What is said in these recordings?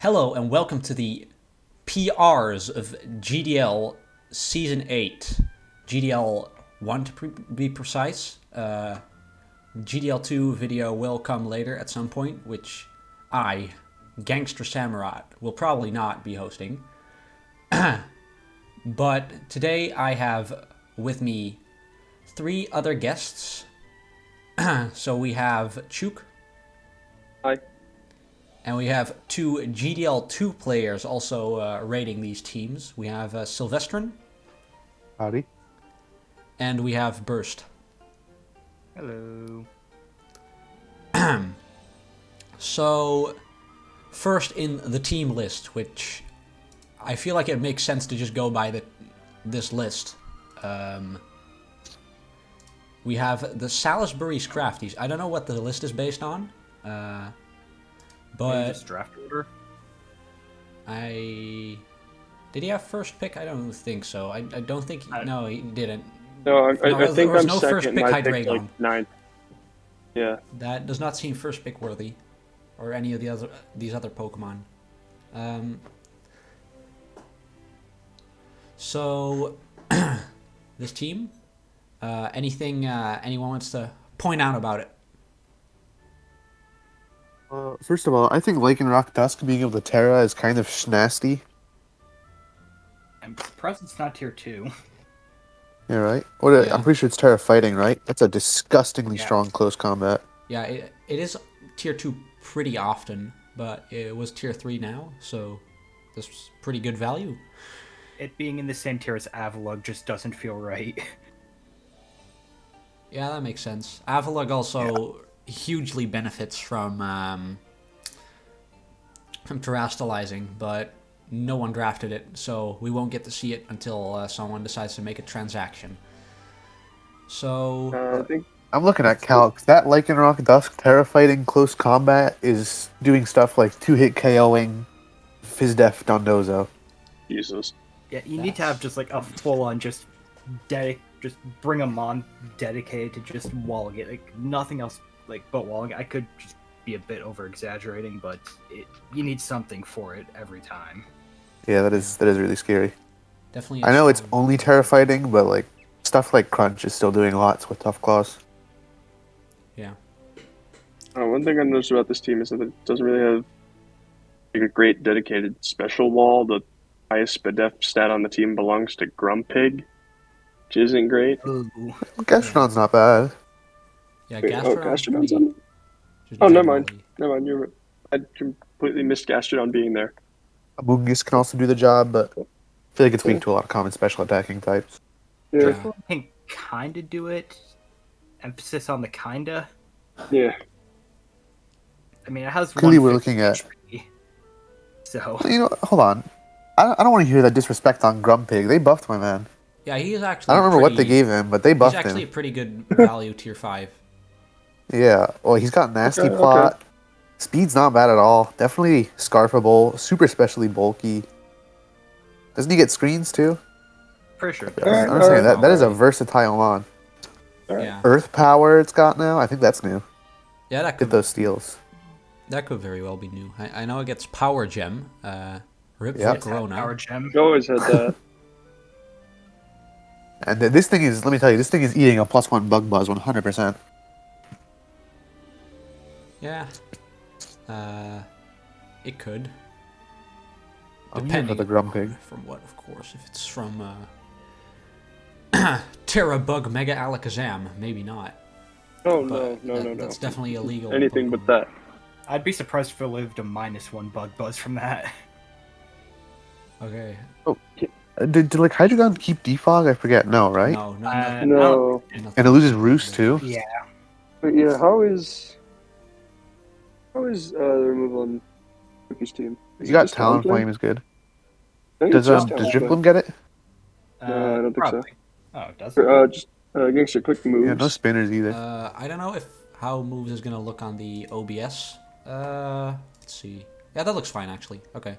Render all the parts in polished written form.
Hello and welcome to the PRs of GDL Season 8. GDL 1 to be precise. GDL 2 video will come later at some point, which I, Gangster Samurai, will probably not be hosting. But today I have with me 3 other guests. So we have Chuk. Hi. And we have 2 GDL 2 players also raiding these teams. We have Sylvestrin. Howdy. And we have Burst. Hello. So, first in the team list, which I feel like it makes sense to just go by this list. We have the Salisbury Scraftys. I don't know what the list is based on. But just draft order. Did he have first pick? I don't think so. I don't think. No, he didn't. No, I think there was I'm no second. first pick I picked Hydreigon. like 9th. Yeah. That does not seem first pick worthy, or any of these other Pokemon. So this team. Anything anyone wants to point out about it? First of all, I think Lycanroc Dusk being able to Terra is kind of nasty. I'm surprised it's not tier 2. Yeah, right? Yeah. I'm pretty sure it's Terra Fighting, right? That's a disgustingly strong close combat. Yeah, it is tier 2 pretty often, but it was tier 3 now, so this was pretty good value. It being in the same tier as Avalugg just doesn't feel right. Yeah, that makes sense. Avalugg also hugely benefits from terastallizing, but no one drafted it, so we won't get to see it until someone decides to make a transaction. So I think I'm looking at Calcs. That Lycanroc Dusk Terra Fighting close combat is doing stuff like 2-hit KOing Fizdef Dondozo. Jesus. Yeah, you need to have just like a full-on just bring them on dedicated to just walling it. Like nothing else but walling it. I could just be a bit over exaggerating, but you need something for it every time. Yeah, that is really scary. definitely. I know it's only Terra Fighting, but like stuff like Crunch is still doing lots with Tough Claws. Yeah. One thing I noticed about this team is that it doesn't really have like a great dedicated special wall. The highest SPDF stat on the team belongs to Grumpig, which isn't great. Ooh. Gastrodon's not bad. Yeah, Wait, Gastrodon's on it? just Oh, never mind. generally. Never mind. I completely missed Gastrodon being there. Amoonguss can also do the job, but I feel like it's weak to a lot of common special attacking types. Yeah. Drifloon can kinda do it. Emphasis on the kinda. Yeah. I mean, it has Clearly we're 150 looking at... HP, so You know, hold on. I don't want to hear that disrespect on Grumpig. They buffed my man. Yeah, he is actually. I don't remember what they gave him, but they He's buffed actually him. a pretty good value tier 5. Yeah, well, he's got nasty Okay, plot. Speed's not bad at all. Definitely scarfable. Super specially bulky. Doesn't he get screens too? pretty sure. I'm not saying that. That is a versatile mon. Yeah. Earth power it's got now. I think that's new. Yeah, that Get could those steals. very well be new. I know it gets Power Gem. Rip Yep. for Corona. Power gem. You always had that. And this thing is, let me tell you, this thing is eating a +1 bug buzz 100%. Yeah. It could. I'm here for the Grumpig. From what, of course? If it's from Terra Bug Mega Alakazam, maybe not. Oh, But no. That's definitely illegal. Anything but Pokemon. that. I'd be surprised if it lived a -1 bug buzz from that. Okay. Did like Hydreigon keep defog? I forget. No, right? No, No. nothing. And it loses Roost too? Yeah. But yeah, how is the removal on Cookie's team? Is You it got just Talonflame is good. I think Does it's just Drifloon get it? No, I don't think so. Probably. Oh, it doesn't. Just Gangster, quick moves. Yeah, no spinners either. I don't know how moves is gonna look on the OBS. Let's see. Yeah, that looks fine actually. Okay.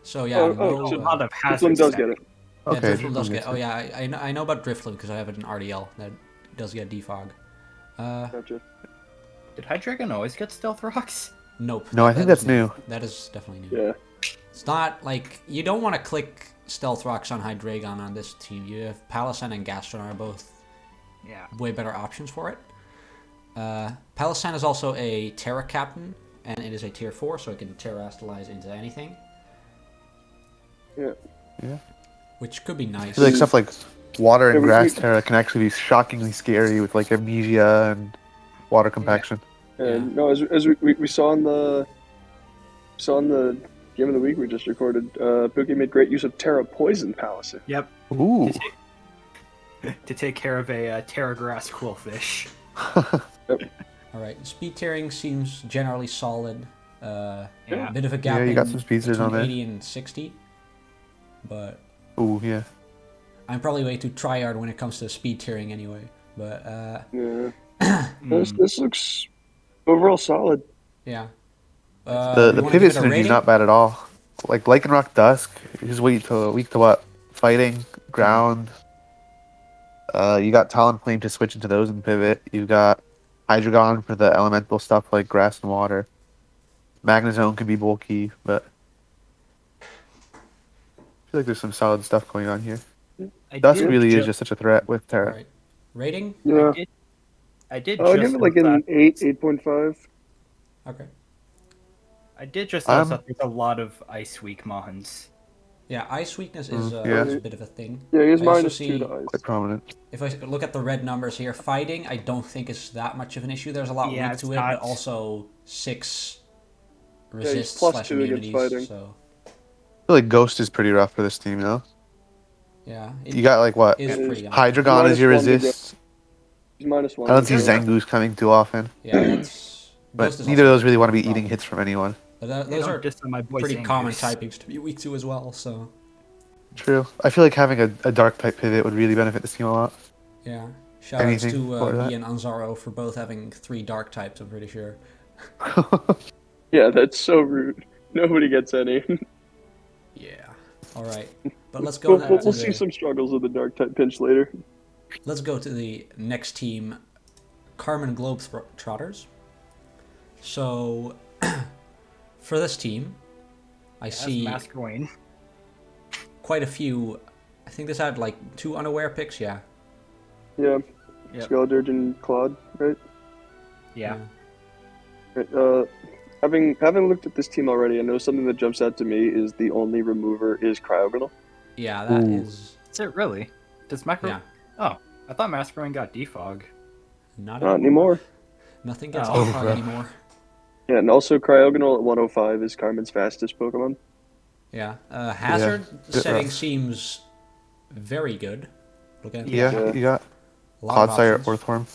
So yeah, Oh, A lot of This hazards. one does get it. Yeah, Okay, Drifloon does Drifloon get. gets Oh it. yeah, I know about Drifloon because I have it in RDL. That does get defog. Gotcha. Did Hydreigon always get stealth rocks? Nope. No, I think that is that's new. That is definitely new. Yeah. It's not like you don't want to click Stealth Rocks on Hydreigon on this team. You have Palossand and Gastron are both way better options for it. Palossand is also a Terra Captain, and it is a tier 4, so it can Terrastalize into anything. Yeah. Yeah. Which could be I nice. feel like stuff like water and Yeah, grass terra can actually be shockingly scary with like amnesia and water compaction. And no, as we saw in the game of the week we just recorded, Pookie made great use of Terra Poison Palisade. Yep. Ooh. To take care of a Terra Grass Quillfish. Alright, speed tiering seems generally solid. Yeah. Bit of a gap You got some speedsters on between there. 80 and 60. But Ooh, yeah. I'm probably way too tryhard when it comes to speed tiering anyway. But Yeah. This looks overall solid. yeah. The you wanna pivot give it a synergy is rating? not bad at all. Like Lycanroc Dusk, he's weak to what? Fighting, ground. You got Talonflame to switch into those and pivot. You've got Hydreigon for the elemental stuff like grass and water. Magnezone can be bulky, but I feel like there's some solid stuff going on here. Dusk really is just such a threat with Terra. Alright. Rating? Yeah. I did I'll just give it like an 8.5. Okay. I did just notice that there's a lot of Ice Weak Mons. Yeah, ice weakness is, yeah. is a bit of a thing. Yeah, he has I also minus see- 2 to ice. Quite prominent. If I look at the red numbers here, fighting I don't think is that much of an issue. There's a lot Yeah, weak it's to it, not. but also 6 he's resist plus slash 2 against immunities. fighting. So I feel like Ghost is pretty rough for this team, you know? yeah, You got like what? is It is pretty. Hydreigon Minus is your 1 to resist. He's minus 1. I don't see to go. Zangoose coming too often. Yeah, that's. But Ghost is neither of also those really want to be a problem. eating hits from anyone. But those are just on my boy pretty Zangoose. common typings to be weak to as well. So True. I feel like having a dark type pivot would really benefit this team a lot. yeah, shout outs Anything to for that? me and Anzaro for both having 3 dark types. I'm pretty sure. Yeah, that's so rude. Nobody gets any. Yeah. All right, but let's go. We'll to see the- some struggles with the dark type pinch later. Let's go to the next team, Carmen Globetrotters. So, for this team, I see Masquerain. quite a few. I think this had like 2 unaware picks, yeah. Yeah. Yep. Skeledirge and Claude, right? Yeah. Right, having looked at this team already, I know something that jumps out to me is the only remover is Cryogonal. Yeah, that Ooh. is Is it really? Does Macro? yeah. Oh, I thought Masquerain got defog. Not Not anymore. Nothing gets Oh. defog anymore. Yeah, and also Cryogonal at 105 is Carmen's fastest Pokemon. Yeah. Hazard Bit setting rough. seems very good. Look at Yeah, you got a lot of Clodsire, options. Orthworm.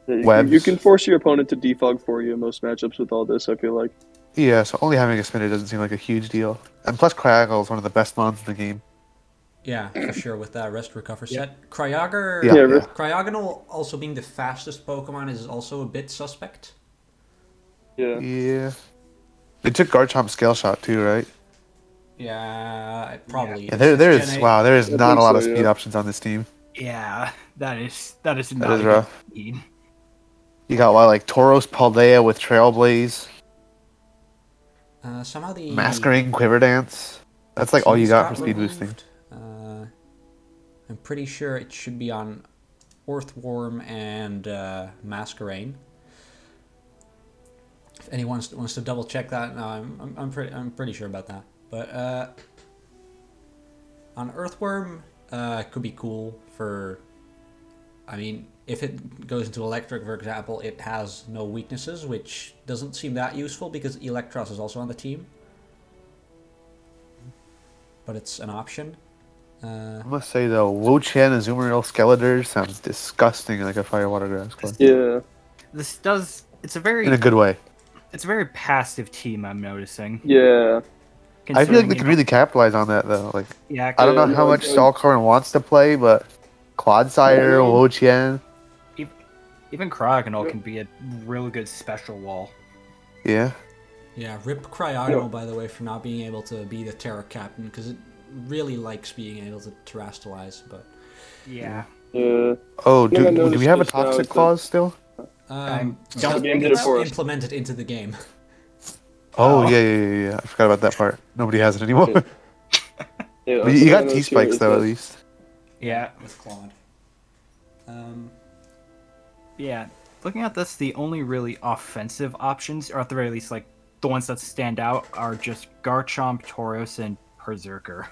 Yeah, Webs. you can force your opponent to defog for you in most matchups with all this, I feel like. Yeah, so only having a spinner doesn't seem like a huge deal. And plus Cryogonal is one of the best mons in the game. Yeah, for sure with that rest recover set. Cryogar Yeah, Yeah, yeah. Cryogonal also being the fastest Pokemon is also a bit suspect. Yeah. Yeah. They took Garchomp Scale Shot too, right? Yeah, it probably Yeah, is. there is Gen 8. wow, there is I not think a lot so, of speed yeah. options on this team. Yeah, that is not is a good rough. speed. You got what, like Tauros Paldea with Trailblaze, Somehow the Masquerain Quiver Dance. That's like all you keys got for got speed removed. boosting. I'm pretty sure it should be on Orthworm and Masquerain. If anyone wants to double check that, no, I'm pretty sure about that. But on Earthworm, could be cool for. I mean, if it goes into Electric, for example, it has no weaknesses, which doesn't seem that useful because Electros is also on the team. But it's an option. I must say though, Wo-Chien and Azumarill Skeledirge sounds disgusting like a Firewater Grass Club. Yeah. This does. It's a very. In a good way. It's a very passive team. I'm noticing. Yeah. I feel like Considering, they you could know- really capitalize on that though. Like Yeah. I don't know Yeah, how no, much I- Stalcorn wants to play, but Clodsire, Yeah. Wo-Chien, Even Cryogonal can be a really good special wall. yeah. Yeah, rip Cryogonal, by the way, for not being able to be the Terra Captain, because it really likes being able to Terrastalize, but... Yeah. Yeah. Oh, Yeah, I do noticed we have a just now Toxic that- Clause still? don't the game did it let's for us. implement it into the game. Oh, Oh. yeah. I forgot about that part. Nobody has it anymore. Yeah. Yeah, But you something I got noticed T-spikes, here though, is at that- least. Yeah. With Claude. Yeah, looking at this, the only really offensive options, or at the very least, like, the ones that stand out, are just Garchomp, Tauros, and Berserker.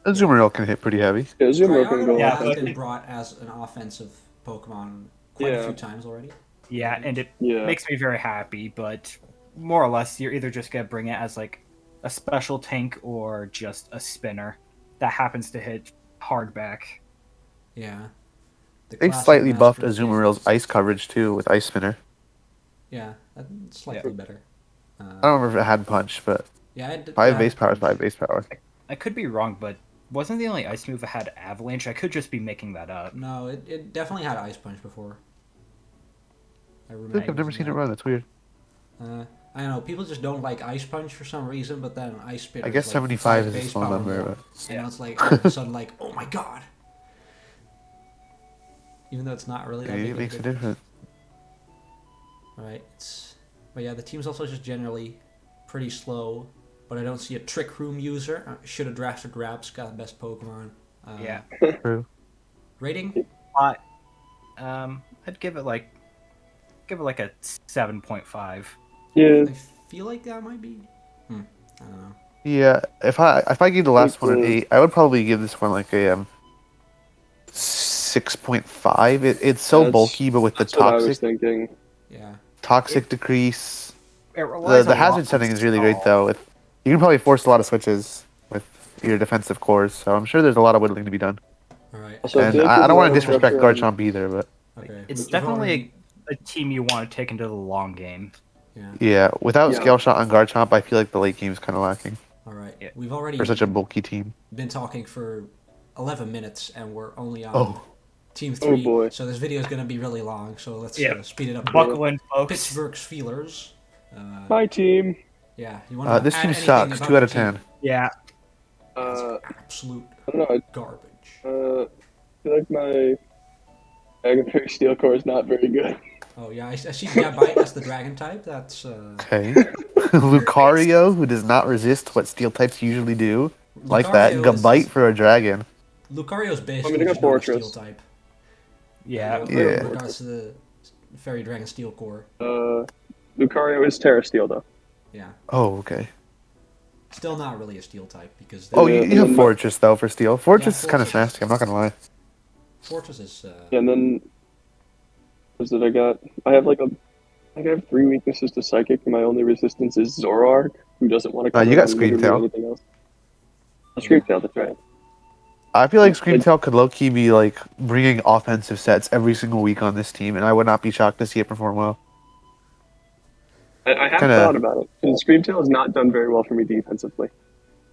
Azumarill can hit pretty heavy. Yeah, Zoomer can go Dryagonal Yeah, off. has but- been brought as an offensive Pokemon quite a Yeah. few times already. Yeah, and it Yeah. makes me very happy, but more or less, you're either just gonna bring it as, like, a special tank or just a spinner that happens to hit hard back. Yeah. The They classic slightly buffed master Azumarill's ice coverage, too, with Ice Spinner. Yeah, that's slightly better. I don't remember if it had punch, but Yeah, it did, 5 yeah. base power is 5 base power. I could be wrong, but wasn't the only ice move that had Avalanche? I could just be making that up. No, it definitely had Ice Punch before. I I remember. think I've never seen it run, that's weird. I don't know. People just don't like Ice Punch for some reason, but then Ice Spinner. I guess is 75 is a base small power number, more. but... And now it's like all of a sudden, like, oh my god. Even though it's not really that Maybe big it of makes a difference. difference. Right. But yeah, the team's also just generally pretty slow. But I don't see a Trick Room user. Should have drafted Raps. Got the best Pokemon. Yeah. True. Rating? I'd give it like a 7.5. Yeah. I feel like that might be. I don't know. Yeah, if I gave the last one an Like, 8, I would probably give this one like a 6.5. It's so That's- bulky, but with the That's what I was toxic thinking. Yeah. decrease, It relies the a lot hazard on setting is really great stall. though. You can probably force a lot of switches with your defensive cores, so I'm sure there's a lot of whittling to be done. All right. Also, I And feel like I there's don't a want lot to of disrespect pressure on- Garchomp either, but Okay. It's We've definitely already- a team you want to take into the long game. Yeah. yeah, without Yeah. Scale Shot on Garchomp, I feel like the late game is kind of lacking All right. Yeah. We've already for such a bulky team. been talking for 11 minutes, and we're only on Oh. Team Oh, 3. boy. So this video is going to be really long. So let's Yeah. speed it up. Buckle in, folks. Pittsburgh Spealers. My team. Yeah. You want to This add team anything sucks. about 2 out of your 10. team? Yeah, Uh, Absolute I don't know. garbage. I feel like my Dragonberry Steel Core is not very good. Oh yeah, I see Gabite as the dragon type. That's Okay. Lucario, who does not resist what steel types usually do. Like that. Lucario is- Gabite for a dragon. Lucario's basically they got just not a Fortress. steel type. yeah. In Yeah. regards to the Fairy Dragon Steel Core. Lucario is Terra Steel though. Yeah. Oh, okay. Still not really a steel type because Oh, Yeah, you and have then- Fortress, though, for steel. Fortress is kind of Fortress. nasty, I'm not going to lie. Fortress is. Yeah, and then what is it I got? I have I have 3 weaknesses to Psychic, and my only resistance is Zoroark, who doesn't want to come you got in and literally Screamtail. anything else. Oh, Screamtail, that's right. I feel like Screamtail could low-key be, like, bringing offensive sets every single week on this team, and I would not be shocked to see it perform well. I have Kinda- thought about it. And Screamtail has not done very well for me defensively.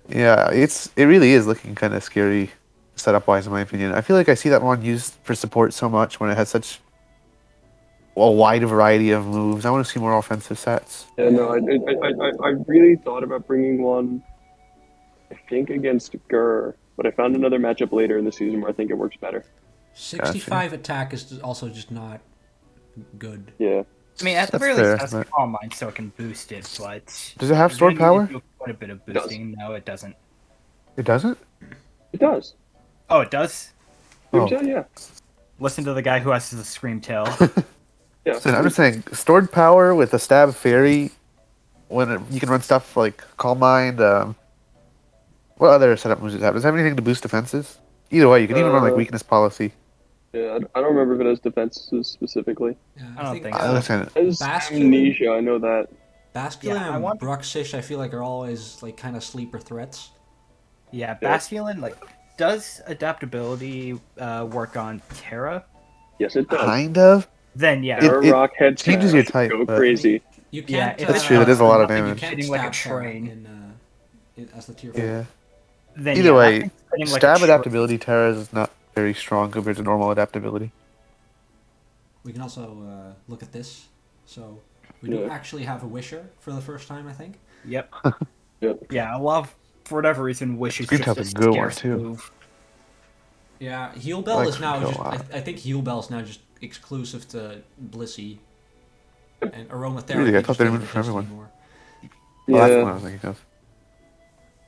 Yeah, it really is looking kind of scary setup-wise, in my opinion. I feel like I see that one used for support so much when it has such a wide variety of moves. I want to see more offensive sets. Yeah, no, I really thought about bringing one, I think, against Gurr, but I found another matchup later in the season where I think it works better. 65 attack is also just not good. Yeah. I mean, at the That's very fair, least, that's but- Calm Mind, so it can boost it, but... Does it have you're stored gonna need power? to do quite a bit of It does. boosting. No, it doesn't. It doesn't? It does. Oh, it does? Oh. Screamtail, yeah. Listen to the guy who has the Scream Tail. Yeah. So I'm just saying, stored power with a stab fairy, you can run stuff like Calm Mind. What other setup moves does it have? Does it have anything to boost defenses? Either way, you can even run like weakness policy. Yeah, I don't remember if it has defenses specifically. Yeah, I don't think Listen, It has Basculin? amnesia, I know that. Basculin Yeah, I and want- Bruxish, I feel like are always like kind of sleeper threats. Yeah, Basculin, like, does adaptability work on Terra? Yes, it does. kind of. Then, yeah. Terra It Rock Head changes Smash, your type, Go but- crazy. You Yeah, can't. if That's it's true, that is a lot of You damage. can't Hitting like a stab Terra train. as the tier 4. Yeah. Then, Either yeah, way, I think spinning like a stab tra- adaptability Terra is not very strong compared to normal adaptability. We can also look at this. So we do Yeah. actually have a Wisher for the first time, I think. Yep. Yep. Yeah, I love, for whatever reason, Wish is Scream just a Tail's a good one, scarce too. move. Yeah, Heal Bell I like is now Scream Tail just. a lot. I think Heal Bell is now just exclusive to Blissey. And Aromatherapy. Really? I thought just they doesn't were for exist everyone. anymore. Well, that's the Yeah. one I was thinking of.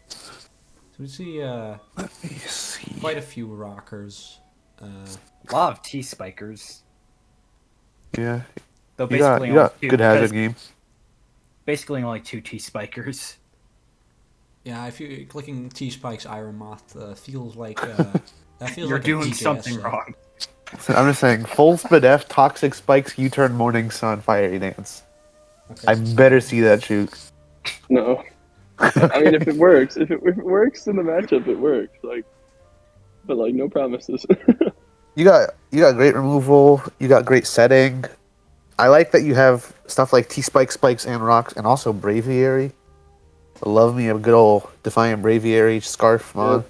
So we see Let me see. quite a few rockers. A lot of T-spikers. Yeah, Though you basically got only two, good hazard because game. basically only 2 T-spikers. Yeah, if you're clicking T Spike's Iron Moth, feels like that feels You're like doing a DJS something set. wrong. So I'm just saying, full Spadef, Toxic Spikes, U-turn, Morning Sun, Fiery Dance. Okay. I better see that shoot. No. I mean, if it works, if it works in the matchup, it works. Like, but like, no promises. You got great removal. You got great setting. I like that you have stuff like T-Spike, Spikes, and Rocks, and also Braviary. I love me a good old Defiant Braviary Scarf mod.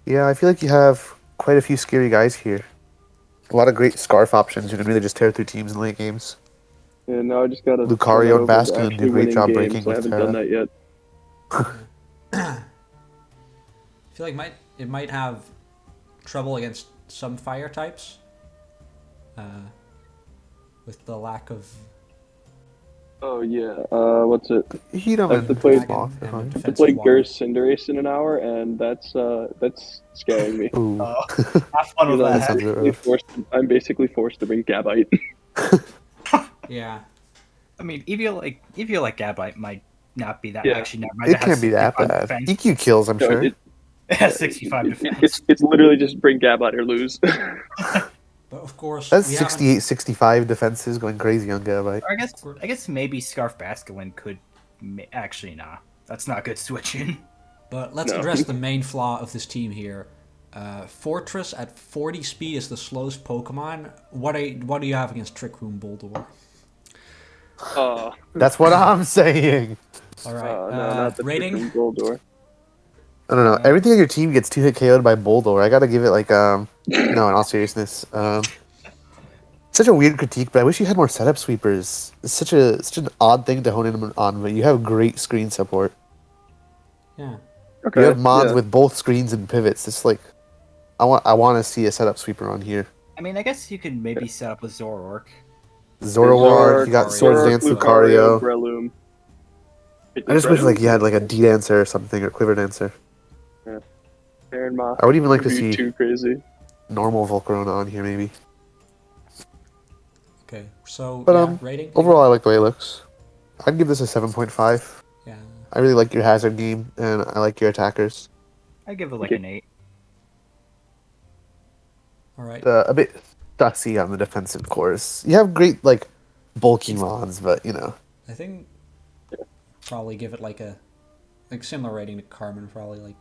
Yeah, I feel like you have quite a few scary guys here. A lot of great Scarf options. You can really just tear through teams in late games. Yeah, now I just gotta. Lucario and turn that over to Bastion do a actually great winning job games. breaking I with haven't Terra. done that yet. I feel like it might have trouble against some fire types. With the lack of Oh yeah. What's it? You don't I have to have play- to off. and I have to defensive play water. Gerst Cinderace in an hour, and that's scaring me. Ooh, Have fun with Because that that. sounds a bit rough. I'm basically forced to bring Gabite. Yeah. I mean, EV like Gabite might not be that. Yeah. Actually, never mind. it can't be that 65 bad. defense. EQ kills, I'm No, sure. it- It has 65 defense. It's literally just bring Gabite or lose. But of course, That's we haven't- 68, 65 defenses going crazy on Gabite. Or I guess maybe Scarf Basculin could. Actually, nah. That's not good switching. But let's No. address the main flaw of this team here. Fortress at 40 speed is the slowest Pokemon. What do you have against Trick Room Boldore? That's what I'm saying. All right. No, not the Rating? Goldor. I don't know. Everything on your team gets 2-hit KO'd by Boldore. I gotta give it like no, in all seriousness. Such a weird critique, but I wish you had more setup sweepers. It's such an odd thing to hone in on, but you have great screen support. Yeah. Okay. You have mods yeah. with both screens and pivots. It's like I want to see a setup sweeper on here. I mean, I guess you could maybe set up a Zoroark. Zoroark, you got Lucario, Swords Dance Lucario. Breloom. I just wish like you had like a D-Dancer or something, or Quiver Dancer. Aaron Moth. I would even like to would be see too crazy. normal Volcarona on here maybe. Okay. So, But, yeah, rating? Overall, I like the way it looks. I'd give this a 7.5. Yeah. I really like your hazard game, and I like your attackers. I give it like Okay. an 8. All right. A bit sussy on the defensive course. You have great like bulky mods, but you know. I think probably give it like similar rating to Carmen, probably like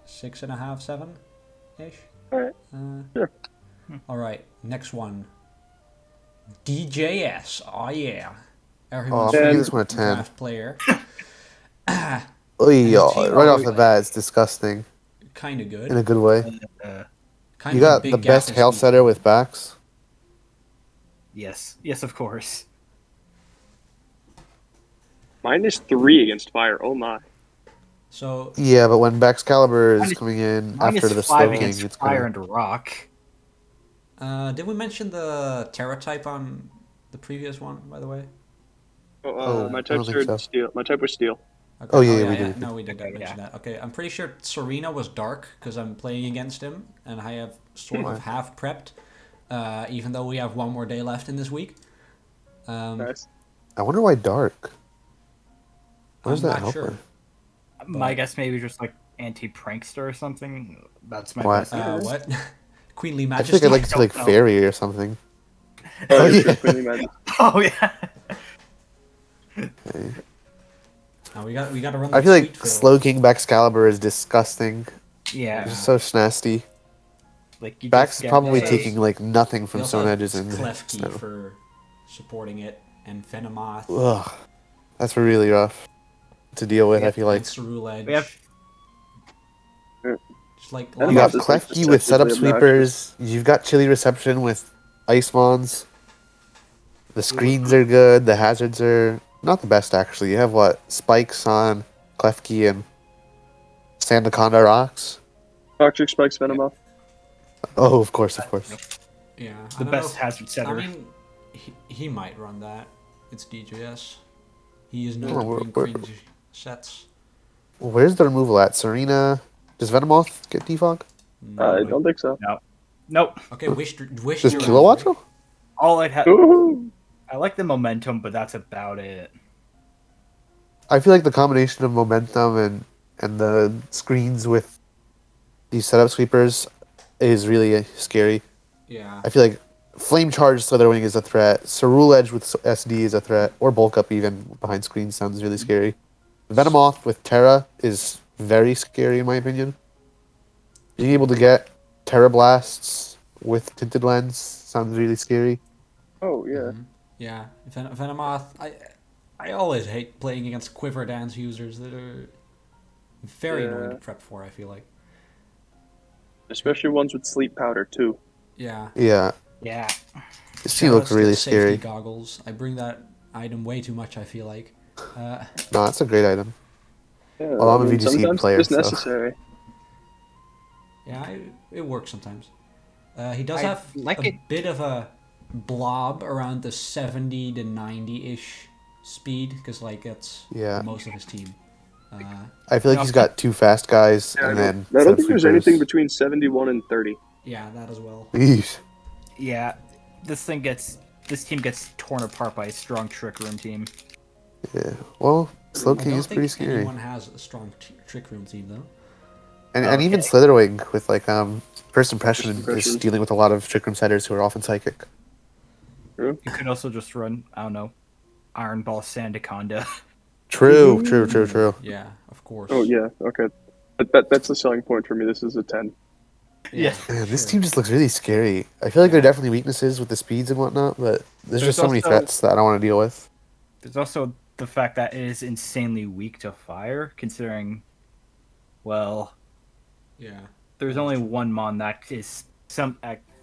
6.5, 7 ish. Alright. Sure. All right, next one. DJS. Oh yeah. Oh, I'm Everyone's gonna give favorite this one a 10. draft player. Oh yeah, team right off always- the bat, it's disgusting Kind of good. in a good way. Kind You of a got big the gap best in hail speed. setter with backs. Yes, of course. -3 against fire. Oh my. So Yeah, but when Baxcalibur is Minus- coming in Minus after the 5 stoking, against it's fire gonna... and rock. did we mention the Terra type on the previous one, by the way? Oh, My I don't type's think so. steel. My type was steel. Okay. Oh, yeah, we did. No, we did Okay, mention yeah. that. Okay, I'm pretty sure Serena was dark because I'm playing against him, and I have sort of half prepped, even though we have one more day left in this week. Nice. I wonder why dark. What does I'm that not help sure. with? My guess maybe just like anti-prankster or something. That's my What? guess. What? Queenly I Majesty. think I'd like to don't like know. fairy or something. Oh, yeah. yeah. Queenly Magic. Oh yeah. Now we got to run. I the feel like sweet fill. Slow King Baxcalibur is disgusting. Yeah. It's so nasty. Like you Bax just is get probably a- taking like nothing We from also Stone have Edges and Klefki Snow. for supporting it, and Venomoth. Ugh, that's really rough to deal with. I feel like and Cerule Edge. We have Just like You you got Venomoth is, like, Klefki with setup deceptively sweepers. You've got Chili Reception with Ice Mons. The screens are good. The hazards are not the best actually. You have what Spikes on Klefki and Sandaconda Rocks. Toxic Spikes Venomoth. Oh, of course. yeah, I the don't best know hazard if- setter. I mean, he might run that. It's DJS. He is known Oh, to bring cringe sets. Where's the removal at? Serena? Does Venomoth get defog? I No, don't think so. No. Nope. okay, wish Does your Kilowatt? right? All I'd have. Ooh. I like the momentum, but that's about it. I feel like the combination of momentum and the screens with these setup sweepers is really scary. Yeah. I feel like Flame Charge Slitherwing is a threat. Cerule Edge with SD is a threat. Or Bulk Up even behind screen sounds really scary. Venomoth with Terra is very scary in my opinion. Being able to get Terra Blasts with Tinted Lens sounds really scary. Oh yeah. Yeah, Venomoth. I always hate playing against Quiver Dance users that are very annoying to prep for. I feel like. Especially ones with sleep powder too. Yeah. Yeah. Yeah. This team looks really Safety scary. goggles. I bring that item way too much. I feel like. No, that's a great item. Yeah, Well, I'm a VGC sometimes player, it's so- necessary. Yeah, it works sometimes. He does I have like a it. bit of a blob around the 70 to 90-ish speed because like that's Yeah. most of his team. I feel like he's got two fast guys Yeah, and then. I don't think there's anything sweepers. between 71 and 30. Yeah, that as well. Yeesh. Yeah. This team gets torn apart by a strong Trick Room team. Yeah. Well, Slow I King don't is pretty think scary. anyone has a strong trick room team though. And even Okay. Slitherwing with like first impression First impression. is dealing with a lot of Trick Room setters who are often psychic. You could also just run, I don't know, Iron Ball Sandaconda. True. True. Yeah, of course. Oh yeah, okay. That's the selling point for me. This is a 10. Yeah. Man, this sure. team just looks really scary. I feel like there are definitely weaknesses with the speeds and whatnot, but there's just so many also- threats that I don't want to deal with. There's also the fact that it is insanely weak to fire, considering, well, Yeah. there's only one mon that is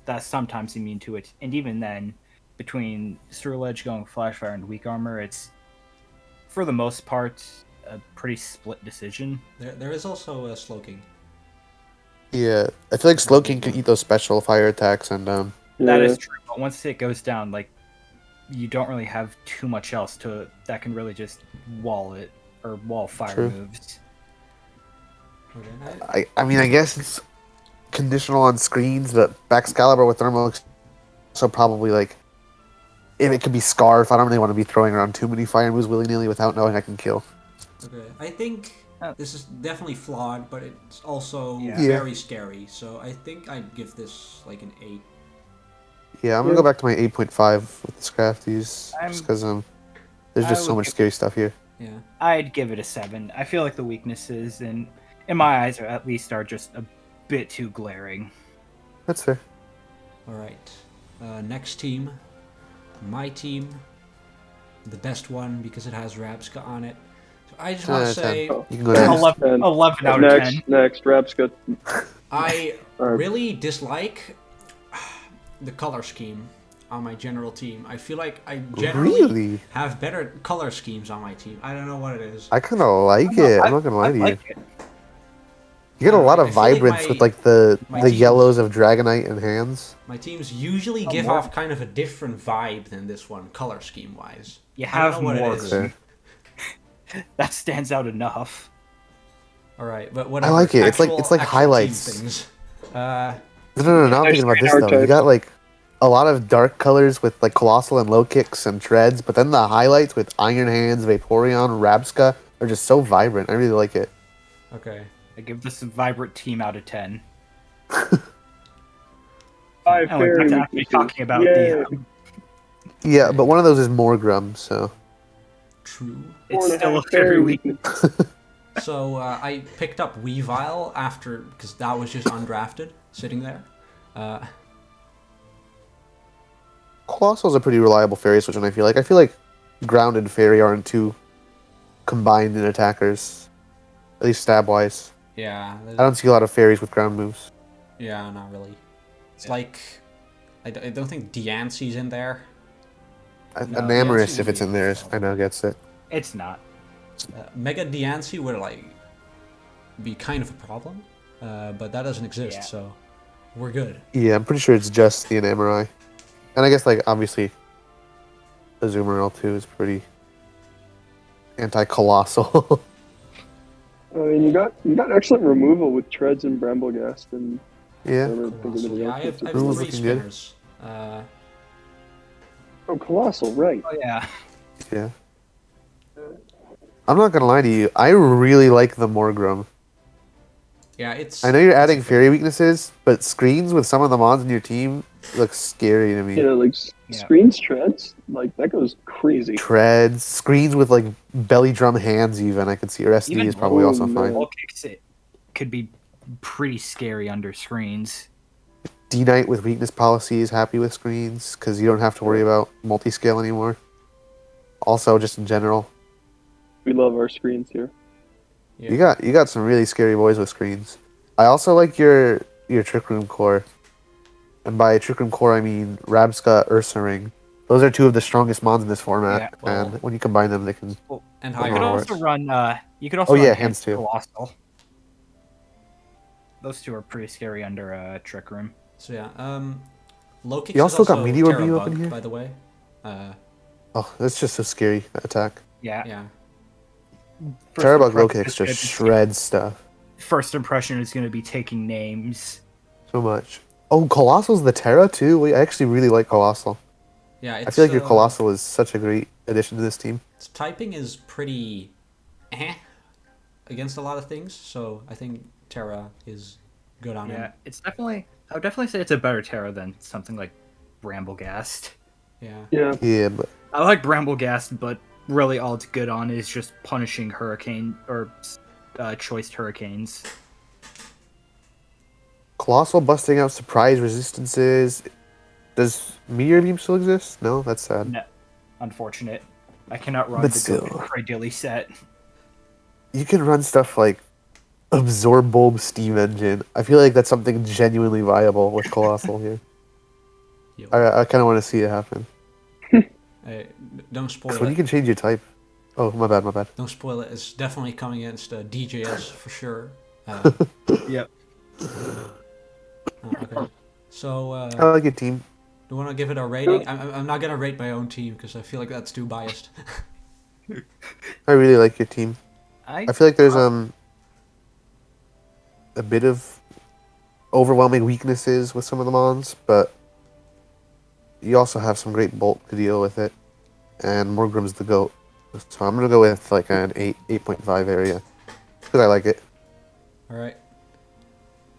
that's sometimes immune to it, and even then, between Cerule Edge going Flash Fire and Weak Armor, it's for the most part a pretty split decision. There is also a Slow King. Yeah, I feel like Slow King can eat those special fire attacks, and That Yeah. is true, but once it goes down, like, you don't really have too much else that can really just wall it or wall fire True. moves. Okay. I mean, I guess it's conditional on screens, but Baxcalibur with Thermal, so probably like if it could be Scarf, I don't really want to be throwing around too many fire moves willy nilly without knowing I can kill. Okay. I think this is definitely flawed, but it's also Yeah. very scary. So I think I'd give this like an 8. Yeah, I'm gonna go back to my 8.5 with the Scrafties, I'm- just because there's I just so would much give- scary stuff here. Yeah. I'd give it a 7. I feel like the weaknesses, in my eyes, are at least just a bit too glaring. That's fair. All right. Next team, my team, the best one because it has Rabska on it. So I just want to 10 out of 10. say Oh. You can go next. 11 out of Next, 10. next, Rapska. I Alright. really dislike the color scheme on my general team. I feel like I generally Really? have better color schemes on my team. I don't know what it is. I kind of like it. I'm not gonna lie to you. like it. You get a lot I of feel like vibrance my- with like the my the team- yellows of Dragonite and hands. My teams usually give more- off kind of a different vibe than this one, color scheme wise. You I have don't know what more it of is. Fair. That stands out enough. All right, but whatever. like it. It's like Actual team highlights. things. No. I'm There's thinking about three this though. You archetypes. got like a lot of dark colors with like Colossal and Low Kicks and Treads, but then the highlights with Iron Hands, Vaporeon, Rabska are just so vibrant. I really like it. Okay. I give this a vibrant team out of 10. 5 And we're fairy back to actually weaknesses. talking about Yay. Yeah, but one of those is Morgrum, so True. It's 4.5 still a fairy very weak. weakness. So I picked up Weavile after because that was just undrafted, sitting there. Colossal's a pretty reliable fairy switch, and I feel like Ground and Fairy aren't too combined in attackers, at least stab wise. Yeah. I don't see a lot of fairies with ground moves. Yeah, not really. It's like I don't think Diancie's in there. No, Enamorous, Diancie if it's would in be there, a I know gets it. It's not. Mega Diancie would like be kind of a problem, but that doesn't exist, Yeah. so we're good. Yeah, I'm pretty sure it's just the Enamorai. And I guess, like, obviously, Azumarill too is pretty anti-colossal. I mean, you got excellent removal with treads and Bramblegast, and yeah. I don't think Colossal. anybody Yeah, else I have gets it. Rules three looking good. spinners. Oh, Colossal, right? Oh yeah. Yeah. I'm not gonna lie to you. I really like the Morgrum. Yeah, it's. I know you're adding it's fairy weaknesses, but screens with some of the mons in your team look scary to me. Yeah, like Yeah. screens treads, like that goes crazy. Treads, screens with like belly drum hands even, I could see. Or SD Even- is probably Oh, also man. fine. Wall kicks it could be pretty scary under screens. D-Knight with weakness policy is happy with screens, because you don't have to worry about multi-scale anymore. Also, just in general. We love our screens here. Yeah. You got some really scary boys with screens. I also like your Trick Room core. And by Trick Room core, I mean Rabska, Ursa Ring. Those are two of the strongest mons in this format, Yeah, well- and when you combine them, they can. And Oh, You could higher. Alright. also run. You could also Oh, run yeah, Hands hands too. Colossal. Those two are pretty scary under Trick Room. So yeah, low kicks You also is got Meteor Terra Beam up in Bug, here? by the way. Oh, that's just so scary, that attack. Yeah. Yeah. First Terrabug low impression kicks is gonna just be- shreds stuff First impression is going to be taking names. so much. Oh, Colossal's the Terra too? Wait, I actually really like Colossal. Yeah, it's, I feel like your Colossal is such a great addition to this team. Its typing is pretty against a lot of things, so I think Terra is good on Yeah, him. it's definitely. I would definitely say it's a better Terra than something like Bramblegast. Yeah. Yeah, Yeah, but I like Bramblegast, but really all it's good on is just punishing Hurricane or choiced Hurricanes. Colossal busting out surprise resistances. Does Meteor Beam still exist? No, that's sad. No, unfortunate. I cannot run But the still. Cradilly set. You can run stuff like Absorb Bulb Steam Engine. I feel like that's something genuinely viable with Colossal here. Yo. I kind of want to see it happen. Don't spoil 'Cause when it. you can change your type. Oh, my bad, my bad. Don't spoil it. It's definitely coming against DJS for sure. Yep. Okay. So, I like your team. do you want to give it a rating? I'm not gonna rate my own team because I feel like that's too biased. I really like your team. I I feel like there's a bit of overwhelming weaknesses with some of the mons, but you also have some great bulk to deal with it, and Morgrum's the GOAT. So I'm gonna go with like an 8.5 area because I like it. All right.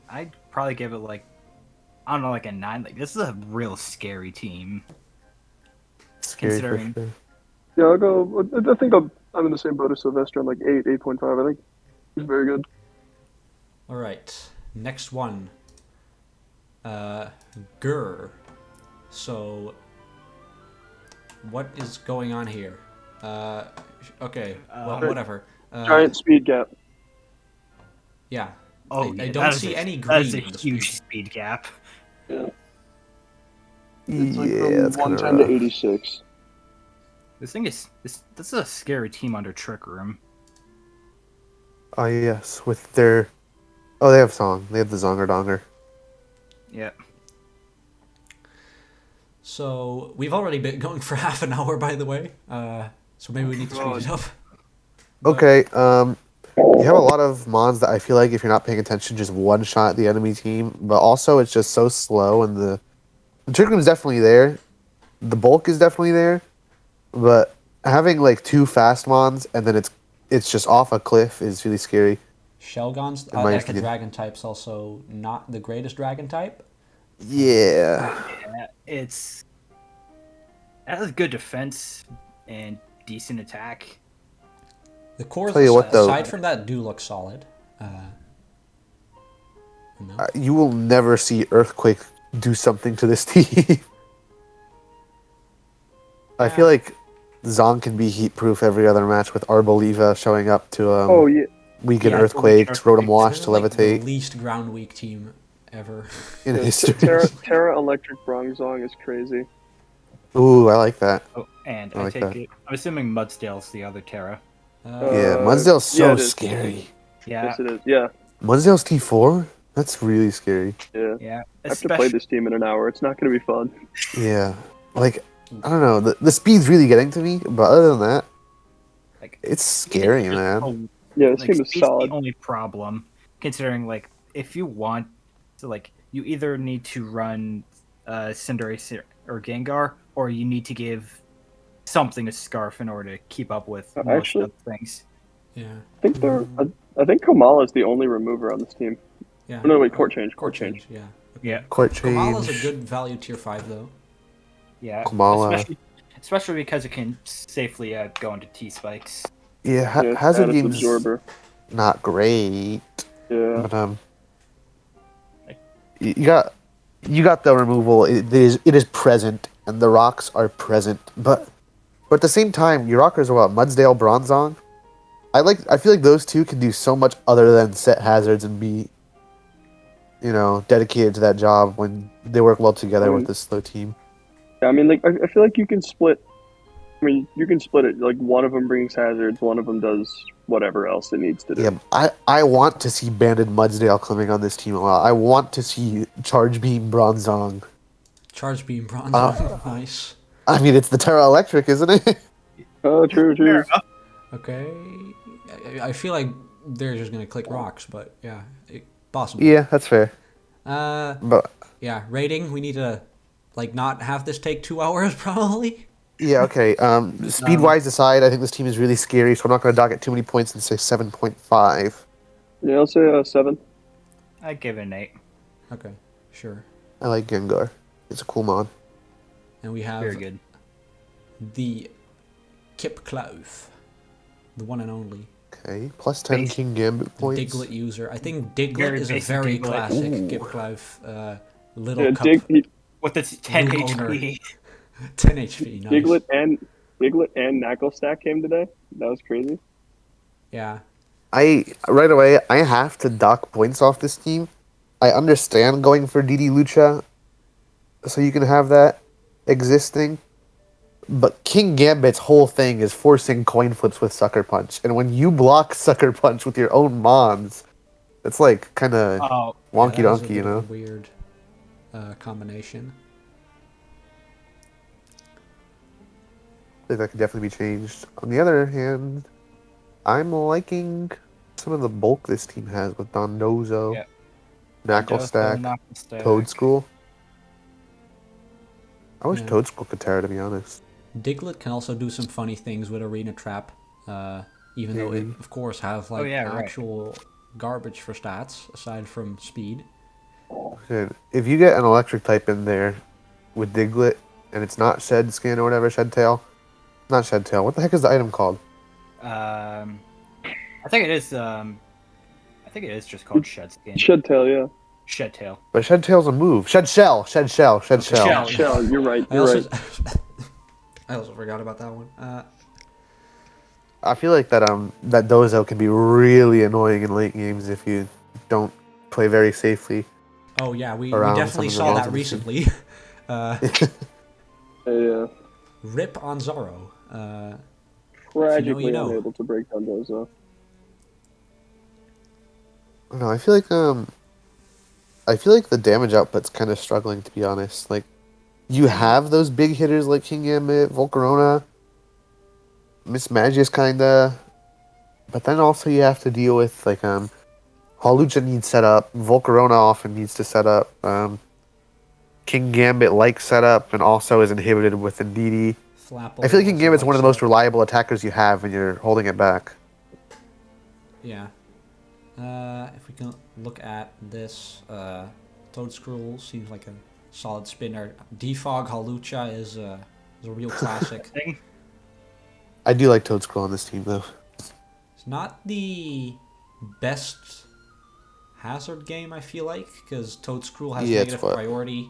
I'd probably give it like I don't know, like a 9. Like this is a real scary team. Scary Considering- for sure. yeah. I'll go. I think I'm in the same boat as Sylvester. I'm like 8.5. I think he's very good. All right. Next one. Gur. So, what is going on here? Okay. Well, whatever. Giant speed gap. Yeah. Oh, I yeah, don't that is see a- any That is a green in the huge speed. speed gap. Yeah. It's like Yeah, that's from kind 110 of to rough. 86. This thing is this is a scary team under Trick Room. Oh yes, with their they have song. They have the Zonger Donger. Yeah. So we've already been going for half an hour, by the way. So maybe we need to speed it up. But- Okay, you have a lot of mons that I feel like if you're not paying attention, just one shot the enemy team. But also, it's just so slow, and the trick room is definitely there. The bulk is definitely there, but having like two fast mons and then it's just off a cliff is really scary. Shelgon's In my like the opinion. dragon type's also not the greatest dragon type. Yeah, Yeah, it has good defense and decent attack. The cores, Tell you what, though. aside from that, do look solid. No? you will never see Earthquake do something to this team. I feel like Zong can be heat proof every other match with Arboliva showing up to Oh yeah. weaken Yeah, Earthquakes, Rotom Earthquakes. Wash to They're like the levitate least ground weak team ever. in Yeah, history. Terra Electric Bronzong is crazy. Ooh, I like that. Oh, and I I like take that. it. I'm assuming Mudsdale's the other Terra. Yeah, Uh, Mudsdale's so yeah, it is. scary. Yeah, Yes, it is. Yeah. Mudsdale's T4? That's really scary. Yeah. yeah. I have to play this team in an hour. It's not going to be fun. Yeah. Like, I don't know. The speed's really getting to me, but other than that, Like It's scary, man. Yeah, this Like team is speed's solid. the only problem, considering like if you want to like you either need to run Cinderace or Gengar, or you need to give something to Scarf in order to keep up with most Actually, of the things. Yeah. I think I think Kamala is the only remover on this team. Yeah. Oh, no, wait, court change. Court change. Yeah. Yeah, Court Kamala's a change. good value tier 5 though. yeah. Kamala. Especially because it can safely go into T spikes. Yeah, Yeah, Hazard status game's absorber. not great, Yeah. but you got the removal. It is present, and the rocks are present, but at the same time, your rockers are what, Mudsdale, Bronzong. I feel like those two can do so much other than set hazards and be, dedicated to that job when they work well together with this slow team. I mean, like I feel like you can split. I mean, you can split it. Like one of them brings hazards, one of them does whatever else it needs to do. Yeah, I want to see Banded Mudsdale coming on this team a lot. I want to see Charge Beam Bronzong. Charge Beam Bronzong. Nice. I mean, it's the Terra Electric, isn't it? Oh, true. Okay. I feel like they're just gonna click rocks, but yeah, possible. Yeah, that's fair. But yeah, rating. We need to not have this take 2 hours probably. Yeah, okay. Speed-wise aside, I think this team is really scary, so I'm not going to dock it too many points and say 7.5. Yeah, I'll say 7. I'd give it an 8. Okay, sure. I like Gengar. It's a cool mod. And we have Very good. the Kipclauf, the one and only. Okay, plus 10 King Gambit points. Diglett user. I think Diglett Very is a basic very Diglett. classic Ooh. Kipclauf. Little Yeah, cup, With its 10 New owner. HP. 10 HP. Nice. Diglett and Knuckle Stack came today. That was crazy. Yeah. Right away, I have to dock points off this team. I understand going for DD Lucha, so you can have that existing. But King Gambit's whole thing is forcing coin flips with Sucker Punch. And when you block Sucker Punch with your own mons, it's like kind of wonky that is a donkey, bit you of know? a weird combination. I think that could definitely be changed. On the other hand, I'm liking some of the bulk this team has with Dondozo, Yeah. Knuckle Stack, Toad School. I wish Yeah. Toad School could Terra, to be honest. Diglett can also do some funny things with Arena Trap, even though it, of course, has actual garbage for stats aside from speed. Good. If you get an electric type in there with Diglett, and it's not Shed Skin or whatever, Shed Tail. Not Shed Tail. What the heck is the item called? I think it is. I think it is just called Shed Skin. Shed Tail, yeah. Shed Tail. But Shed Tail's a move. Shed Shell. Shed Shell. Shed Shell. Shell. Shell, you're right. I also forgot about that one. I feel like that Dozo can be really annoying in late games if you don't play very safely. Oh yeah, we Around definitely some of the saw that mountains. recently. Yeah. Rip on Zorro. Tragically you know. unable to break down Dozo. No, I feel like the damage output's kind of struggling, to be honest. Like, you have those big hitters like King Gambit, Volcarona, Miss Magius kinda, but then also you have to deal with like Hawlucha needs setup, Volcarona often needs to set up, King Gambit likes setup and also is inhibited with Indeedee. Flapple I feel like King also Gambit's one of the likes most reliable attackers you have when you're holding it back. Yeah. If we can look at this, Toadscruel seems like a solid spinner. Defog Hawlucha is a real classic. I do like Toadscruel on this team though. It's not the best hazard game, I feel like, because Toadscruel has negative priority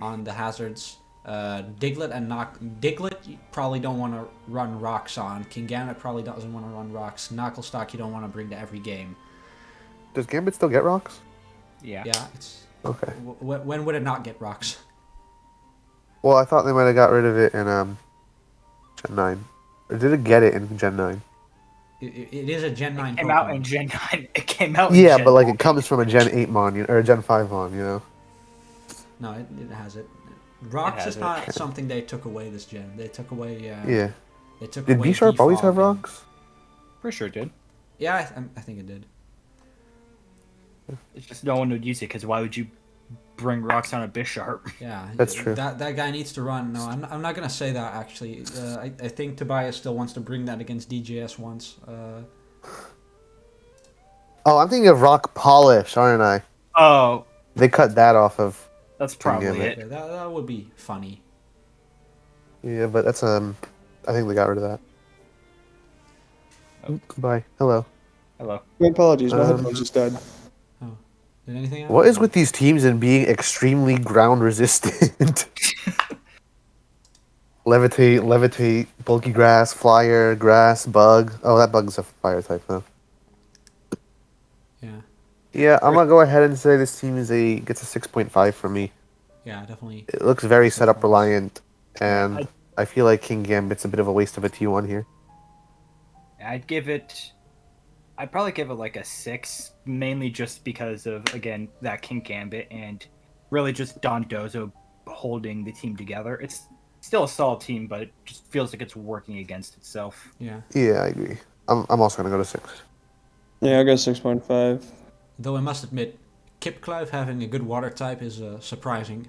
on the hazards. Diglett you probably don't want to run rocks on. King Gambit probably doesn't want to run rocks. Knucklestock you don't want to bring to every game. Does Gambit still get rocks? Yeah. Yeah, it's Okay. When would it not get rocks? Well, I thought they might have got rid of it in Gen 9. Or did it get it in Gen 9? It is a Gen 9 It came Pokemon. out in Gen 9. It came out in Yeah, Gen but like 9. it comes from a Gen 8 mon, or a Gen 5 mon, you know? No, it has it. Rocks is not something they took away this gen. They took away Yeah. They took Did away B-Sharp always have defog and- rocks? Pretty sure it did. Yeah, I think it did. It's just no one would use it because why would you bring rocks on a Bisharp? Yeah, That's true. That guy needs to run. No, I'm not gonna say that actually. I think Tobias still wants to bring that against DJS once. Oh, I'm thinking of rock polish, aren't I? Oh, They cut that off of. that's probably Damn it. it. Yeah, that would be funny. Yeah, but that's I think they got rid of that. Oh. Goodbye. Hello. Hello. My apologies, my Um, headphones just died. Did anything happen? What is with these teams and being extremely ground resistant? levitate, bulky grass, flyer, grass, bug. Oh, that bug's a fire type though. Yeah, Yeah, I'm gonna go ahead and say this team gets a 6.5 from me. yeah, definitely. It looks very setup reliant, and I- I feel like King Gambit's a bit of a waste of a T1 here. I'd probably give it like a 6, mainly just because of, again, that King Gambit and really just Don Dozo holding the team together. It's still a solid team, but it just feels like it's working against itself. Yeah. Yeah, I agree. I'm also gonna go to 6. Yeah, I'll go 6.5. Though I must admit, Kipclive having a good water type is surprising.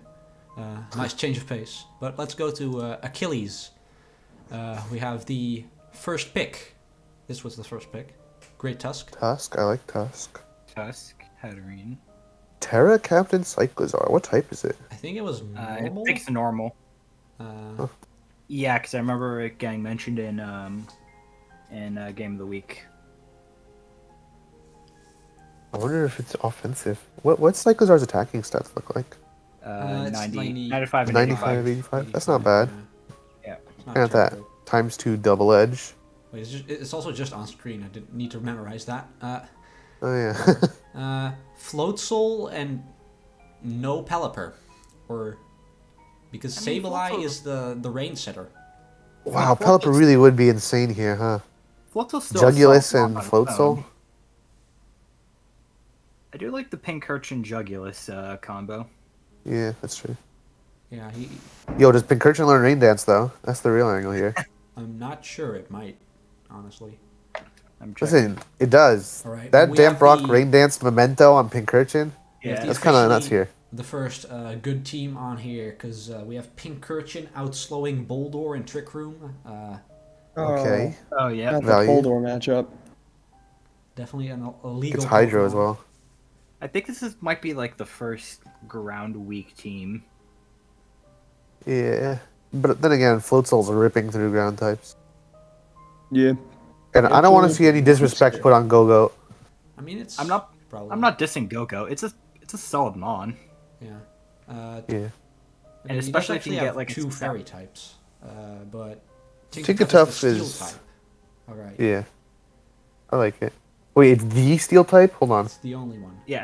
Nice change of pace. But let's go to Achilles. We have the first pick. This was the first pick. Great Tusk. Tusk, I like Tusk. Tusk, Hatterene. Terra Captain Cyclizar. What type is it? I think it was I normal. think it's normal. Uh, Yeah, because I remember it getting mentioned in Game of the Week. I wonder if it's offensive. What's Cyclizar's attacking stats look like? it's 90, 95 and 95, 85. 85. That's not bad. Yeah. It's not And at that, terrible. ×2 double edge. Wait, it's also just on screen. I didn't need to memorize that. Oh yeah. Float Soul and no Pelipper. Or because I mean, Sableye Float is the rain setter. Wow, Float Pelipper is- really would be insane here, huh? Floatzel's still a Jugulus solid and on its Float own. Soul? I do like the Pincurchin Jugulus combo. Yeah, that's true. Yeah, Yo, does Pincurchin learn Rain Dance, though? That's the real angle here. I'm not sure it might, honestly. I'm checking. Listen, it does. All right, That we Damp have Rock the- Rain Dance memento on Pincurchin, we have Yeah. the that's kind of nuts officially here. The first good team on here, because we have Pincurchin outslowing Boldor in Trick Room. Okay. Oh yeah. Got the Value. Coldor matchup. Definitely an illegal. It's Hydro as Pokemon. well. I think might be like the first ground weak team. Yeah. But then again, Float Souls are ripping through ground types. Yeah. And I don't want to Absolutely. see any disrespect put on Go-Go. I mean, it's. I'm not Probably. dissing Go-Go. It's a solid mon. Yeah. Yeah. I mean, And he especially does if you actually get, have like, a two scout. fairy types, but Tinkertuff the is- steel type. All right. Yeah. I like it. Wait, it's the steel type? Hold on. It's the only one. Yeah,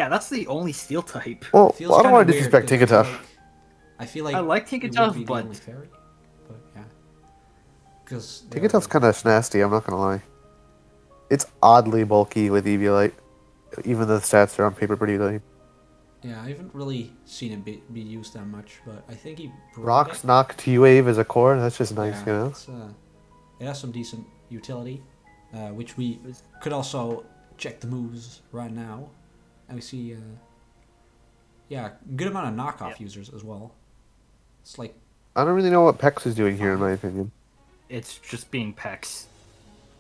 that's the only steel type. Well, Feels I don't want to kinda disrespect weird, 'cause Tinkertuff. I feel like I like it would Tinkertuff, be the but only fairy, but yeah. Because Tinkertuff's kind of nasty, I'm not going to lie. It's oddly bulky with Eviolite. Even though the stats are on paper pretty lame. Yeah, I haven't really seen it be used that much, but I think he brought Rocks it. knock T-Wave as a core, that's just nice, Yeah, you know? it's, it has some decent utility, which we could also check the moves right now, and we see, good amount of knockoff users as well. It's like I don't really know what Pex is doing here, in my opinion. It's just being Pex.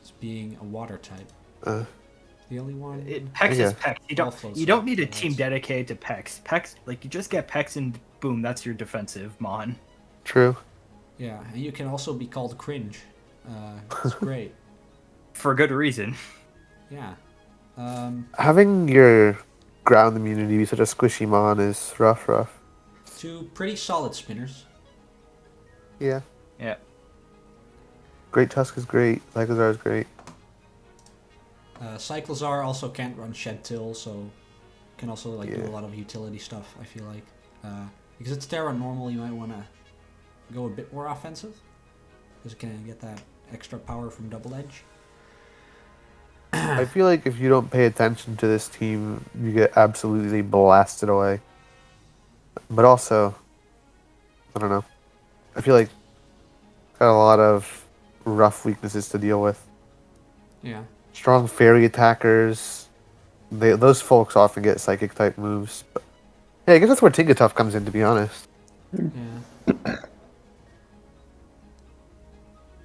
it's being a water type. Uh, The only one. Pex Yeah. is Pex. Also You don't need a so team that's- dedicated to Pex. Pex, like you just get Pex and boom, that's your defensive mon. true. Yeah, and you can also be called cringe. It's great. For good reason. Yeah. Having your ground immunity be such a squishy mon is rough. Two pretty solid spinners. Yeah. Yeah. Great Tusk is great. Cyclizar is great. Cyclizar also can't run Shed Till, so can also do Yeah. a lot of utility stuff, I feel like. Because it's Terra normal, you might want to go a bit more offensive. Because it can get that extra power from Double Edge. I feel like if you don't pay attention to this team, you get absolutely blasted away. But also, I don't know. I feel like got a lot of rough weaknesses to deal with. Yeah. Strong fairy attackers. Those folks often get psychic type moves. But, yeah, I guess that's where Tingatuff comes in, to be honest. Yeah.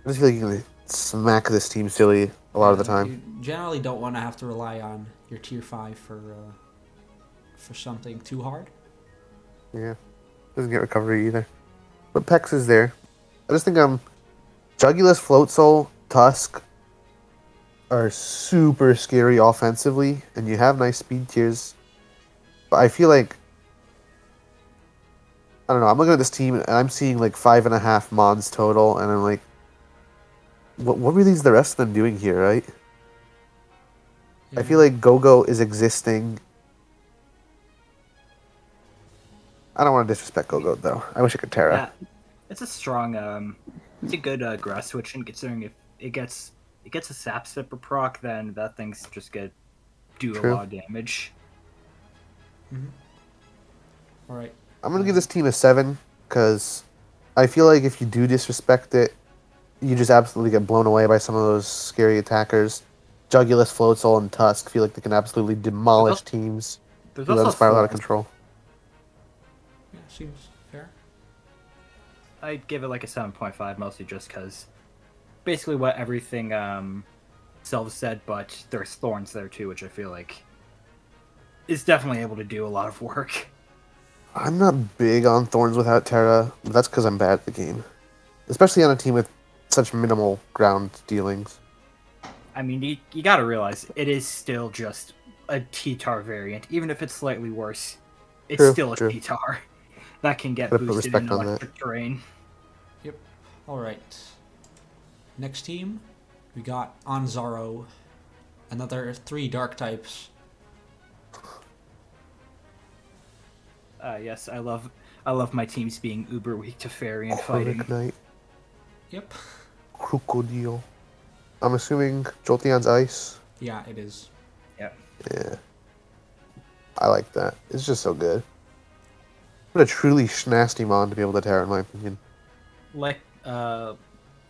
I just feel like you can smack this team silly a lot of the time. You generally don't want to have to rely on your tier 5 for something too hard. Yeah. Doesn't get recovery either. But Pex is there. I just think Jugulus, Floatsoul, Tusk are super scary offensively, and you have nice speed tiers. But I feel like, I don't know, I'm looking at this team and I'm seeing like 5.5 mons total, and I'm like, what really is the rest of them doing here, right? I feel like Go-Go is existing. I don't want to disrespect Go-Go though. I wish I could Terra. Yeah, it's a strong, it's a good grass switching, considering if it gets a sap sipper proc, then that thing's just gonna do True. a lot of damage. All right. I'm gonna give this team a 7 because I feel like if you do disrespect it, you just absolutely get blown away by some of those scary attackers. Jugulus, Floatsoul, and Tusk feel like they can absolutely demolish teams. There's Let them also spiral out of Thorns. control. Yeah, seems fair. I'd give it like a 7.5, mostly just because basically what everything Selva said, but there's Thorns there too, which I feel like is definitely able to do a lot of work. I'm not big on Thorns without Terra, but that's because I'm bad at the game. Especially on a team with such minimal ground dealings. I mean, you gotta realize, it is still just a T-Tar variant. Even if it's slightly worse, it's True, still a true. T-Tar that can get Gotta put boosted respect in on that. electric terrain. Yep. All right. Next team, we got Anzaro. Another 3 dark types. Yes, I love my teams being uber weak to fairy and fighting. Horric Knight, Yep. Crocodile. I'm assuming Jolteon's ice. Yeah, it is. Yeah. Yeah. I like that. It's just so good. What a truly nasty mon to be able to Terra, in my opinion.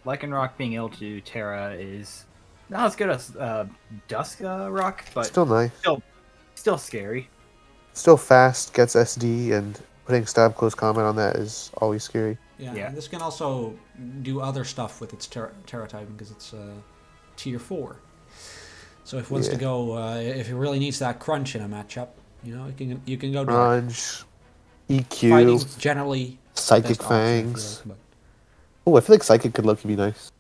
Lycanroc being able to do Terra is not as good as Dusk Rock, but Still nice. still scary. Still fast, gets SD, and putting stab close combat on that is always scary. Yeah. Yeah. And this can also do other stuff with its Terra typing because it's tier 4. So if it wants to Yeah. go, if it really needs that crunch in a matchup, you can go dark. Crunch, EQ, Fighting's generally the Psychic best option, I feel Fangs. like, Oh, I feel like Psychic could look be nice.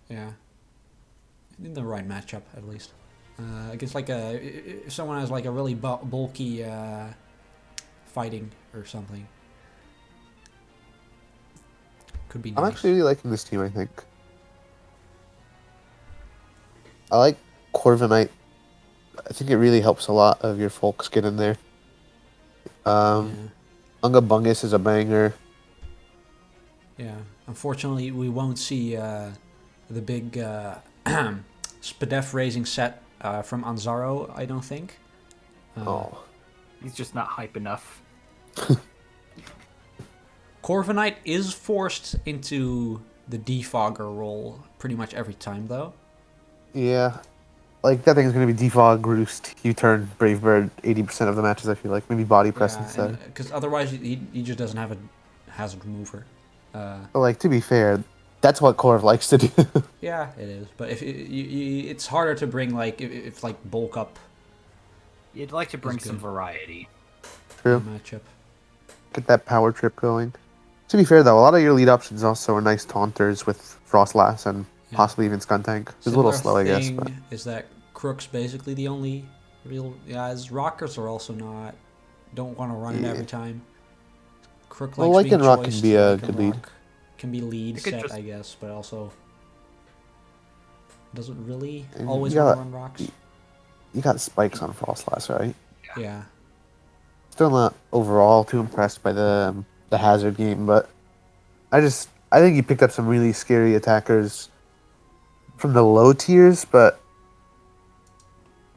but yeah, in the right matchup at least. Against like if someone has like a really bulky fighting or something, could be nice. I'm actually really liking this team, I think. I like Corviknight. I think it really helps a lot of your folks get in there. Yeah. Unga Bungus is a banger. Yeah, unfortunately, we won't see the big Spadef raising set from Anzaro, I don't think. Oh. He's just not hype enough. Corviknight is forced into the defogger role pretty much every time, though. Yeah. Like, that thing's going to be Defog, Roost, U-Turn, Brave Bird 80% of the matches, I feel like. Maybe Body Press instead. Because otherwise, he just doesn't have a hazard remover. But, like, to be fair, that's what Corv likes to do. Yeah, it is. But if it's harder to bring, like, if like, bulk up You'd like to bring He's some good. variety. True. matchup. Get that power trip going. To be fair, though, a lot of your lead options also are nice taunters with Frostlass and Yeah. possibly even Skuntank. It's a little slow, I guess. But Is that Crook's basically the only real... Yeah, his Rockers are also not... Don't want to run it every time. Crook Well, likes being Lycanroc can choiced, be a Lycanroc good lead. Can be lead It could set, just- I guess, but also... Doesn't really And always you want got- to run rocks. You got spikes on Frostlass, right? Yeah. Still not overall too impressed by the hazard game, but I think you picked up some really scary attackers from the low tiers, but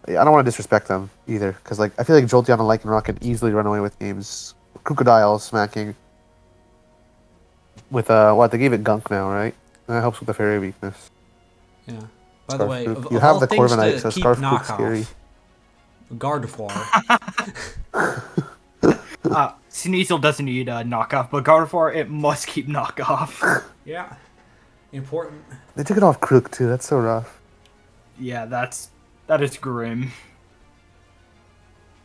I don't want to disrespect them either, because like I feel like Jolteon and Lycanroc can easily run away with games. Crocodile smacking with what they gave it Gunk now, right? That helps with the fairy weakness. Yeah. By the way, Scarfrook. of You have all the things Corviknight, to so keep Scarfrook's scary. knockoff, Gardevoir. Sneasel doesn't need a knockoff, but Gardevoir, it must keep knockoff. Yeah. Important. They took it off Crook too. That's so rough. Yeah, that is grim.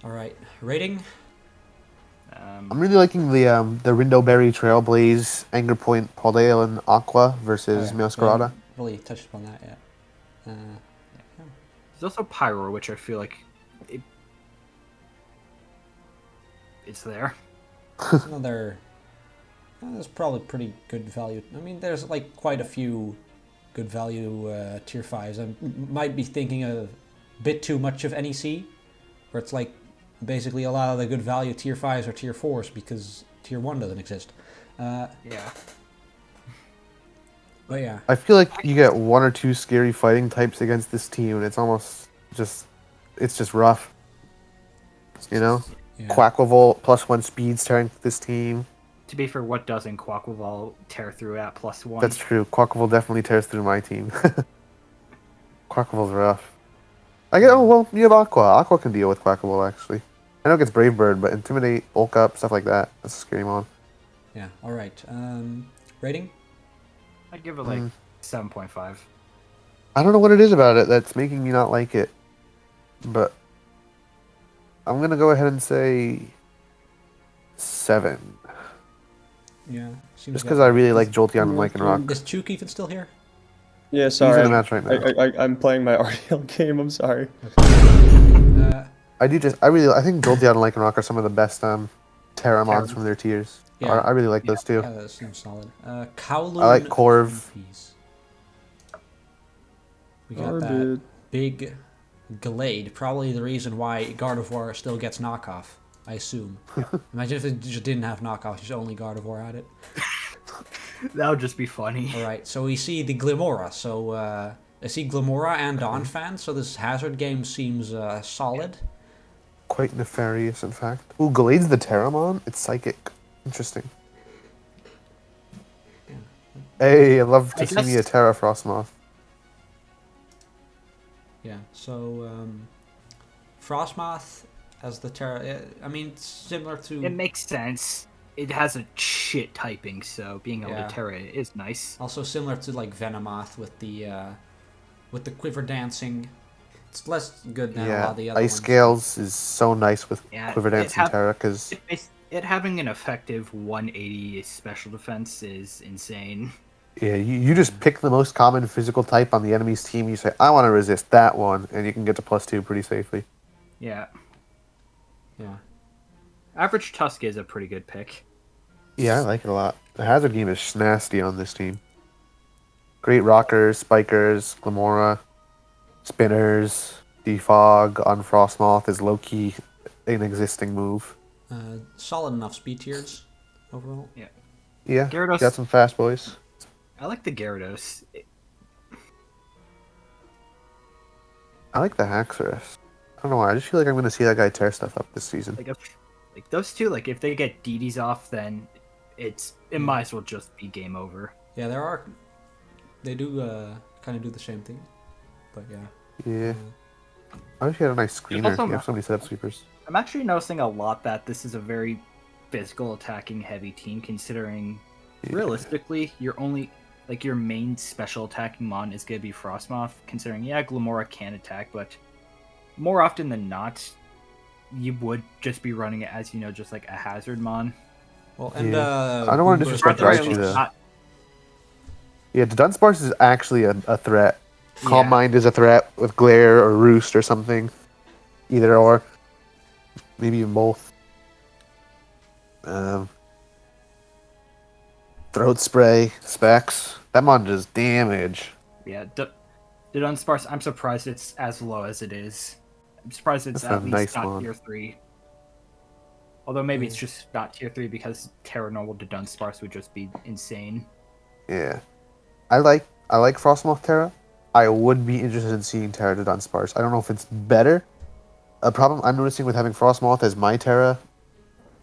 All right. Rating? I'm really liking the Rindoberry Trailblaze, Anger Point, Paldale, and Aqua versus Oh, Masquerada. we haven't really touched upon that yet. There's also Pyro, which I feel like it's there. It's another. That's probably pretty good value. I mean, there's like quite a few good value tier 5s. I might be thinking a bit too much of NEC, where it's like basically a lot of the good value tier 5s are tier 4s because tier 1 doesn't exist. Yeah. But yeah. I feel like you get one or two scary fighting types against this team, and it's almost just, it's just rough. You know? Yeah. Quacklevolt, +1 speeds tearing this team. To be fair, what doesn't Quackleval tear through at +1? That's true. Quacklevolt definitely tears through my team. Quacklevolt's rough. Oh, well, you have Aqua. Aqua can deal with Quacklevolt, actually. I know it gets Brave Bird, but Intimidate, Bulk Up, stuff like that. That's a scary mon. Yeah. All right. Rating? I'd give it like 7.5. I don't know what it is about it that's making me not like it. But I'm going to go ahead and say 7. Yeah. Seems Just because I really like Jolteon and Lycanroc. Is Chuke even still here? Yeah, He's sorry. in a match right now. I'm playing my RDL game. I'm sorry. I think Jolteon and Lycanroc are some of the best Terramons from their tiers. Yeah. I really like those too. Yeah, that seems solid. Kowloon I like Corv. Comfeys. We got that Garbage. big Glade. Probably the reason why Gardevoir still gets knockoff, I assume. Imagine if it just didn't have knockoff, just only Gardevoir had it. That would just be funny. Alright, so we see the Glimora. So I see Glimora and Donphan, so this Hazard game seems solid. Quite nefarious, in fact. Ooh, Glade's the Terramon? It's Psychic. Interesting. Yeah. Hey, I'd love to I see guess- me a Terra Frostmoth. Yeah, so Frostmoth as the Terra. I mean, it's similar to. It makes sense. It has a shit typing, so being able Yeah. to Terra it is nice. Also similar to like Venomoth with the quiver dancing. It's less good than a lot Yeah, of the other Ice ones. Scales is so nice with Yeah, Quiver Dance and Terra, because It having an effective 180 special defense is insane. yeah, you just pick the most common physical type on the enemy's team, you say, I want to resist that one, and you can get to +2 pretty safely. Yeah. Yeah. Average Tusk is a pretty good pick. Yeah, I like it a lot. The Hazard game is nasty on this team. Great Rockers, Spikers, Glimora, Spinners, Defog on Frostmoth is low-key an existing move. Solid enough speed tiers overall. Yeah, Gyarados- got some fast boys. I like the Gyarados. I like the Haxorus. I don't know why, I just feel like I'm going to see that guy tear stuff up this season. Like those two, like if they get DDs off, then it might as well just be game over. Yeah, they do kind of do the same thing, but yeah. Yeah. I wish you had a nice screener. also You have so many setup sweepers. I'm actually noticing a lot that this is a very physical attacking heavy team, considering realistically your main special attacking mon is going to be Frostmoth, considering Glimora can attack, but more often than not you would just be running it as just like a hazard mon. Well, and Yeah. I don't wanna Emboars disrespect are Raichu, also- though. Yeah, the Dunsparce is actually a threat. Calm Yeah. Mind is a threat with Glare or Roost or something. Either or. Maybe even both. Throat Spray, Specs. That mon does damage. Yeah, the Dunsparce, I'm surprised it's as low as it is. I'm surprised it's That's a at least nice not one. tier 3. Although maybe it's just not tier 3 because Terra Normal to Dunsparce would just be insane. Yeah. I like Frostmoth Terra. I would be interested in seeing Terra to Dunsparce. I don't know if it's better. A problem I'm noticing with having Frostmoth as my Terra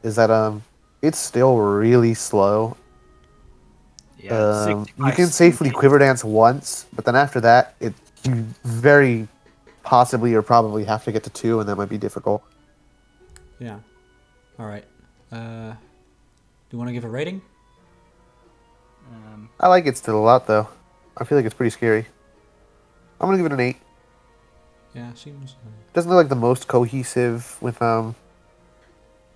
is that it's still really slow. Yeah, You can safely quiver dance once, but then after that, you very possibly or probably have to get to 2, and that might be difficult. Yeah. All right. Do you want to give a rating? I like it still a lot, though. I feel like it's pretty scary. I'm gonna give it an 8. Yeah, seems. Doesn't look like the most cohesive with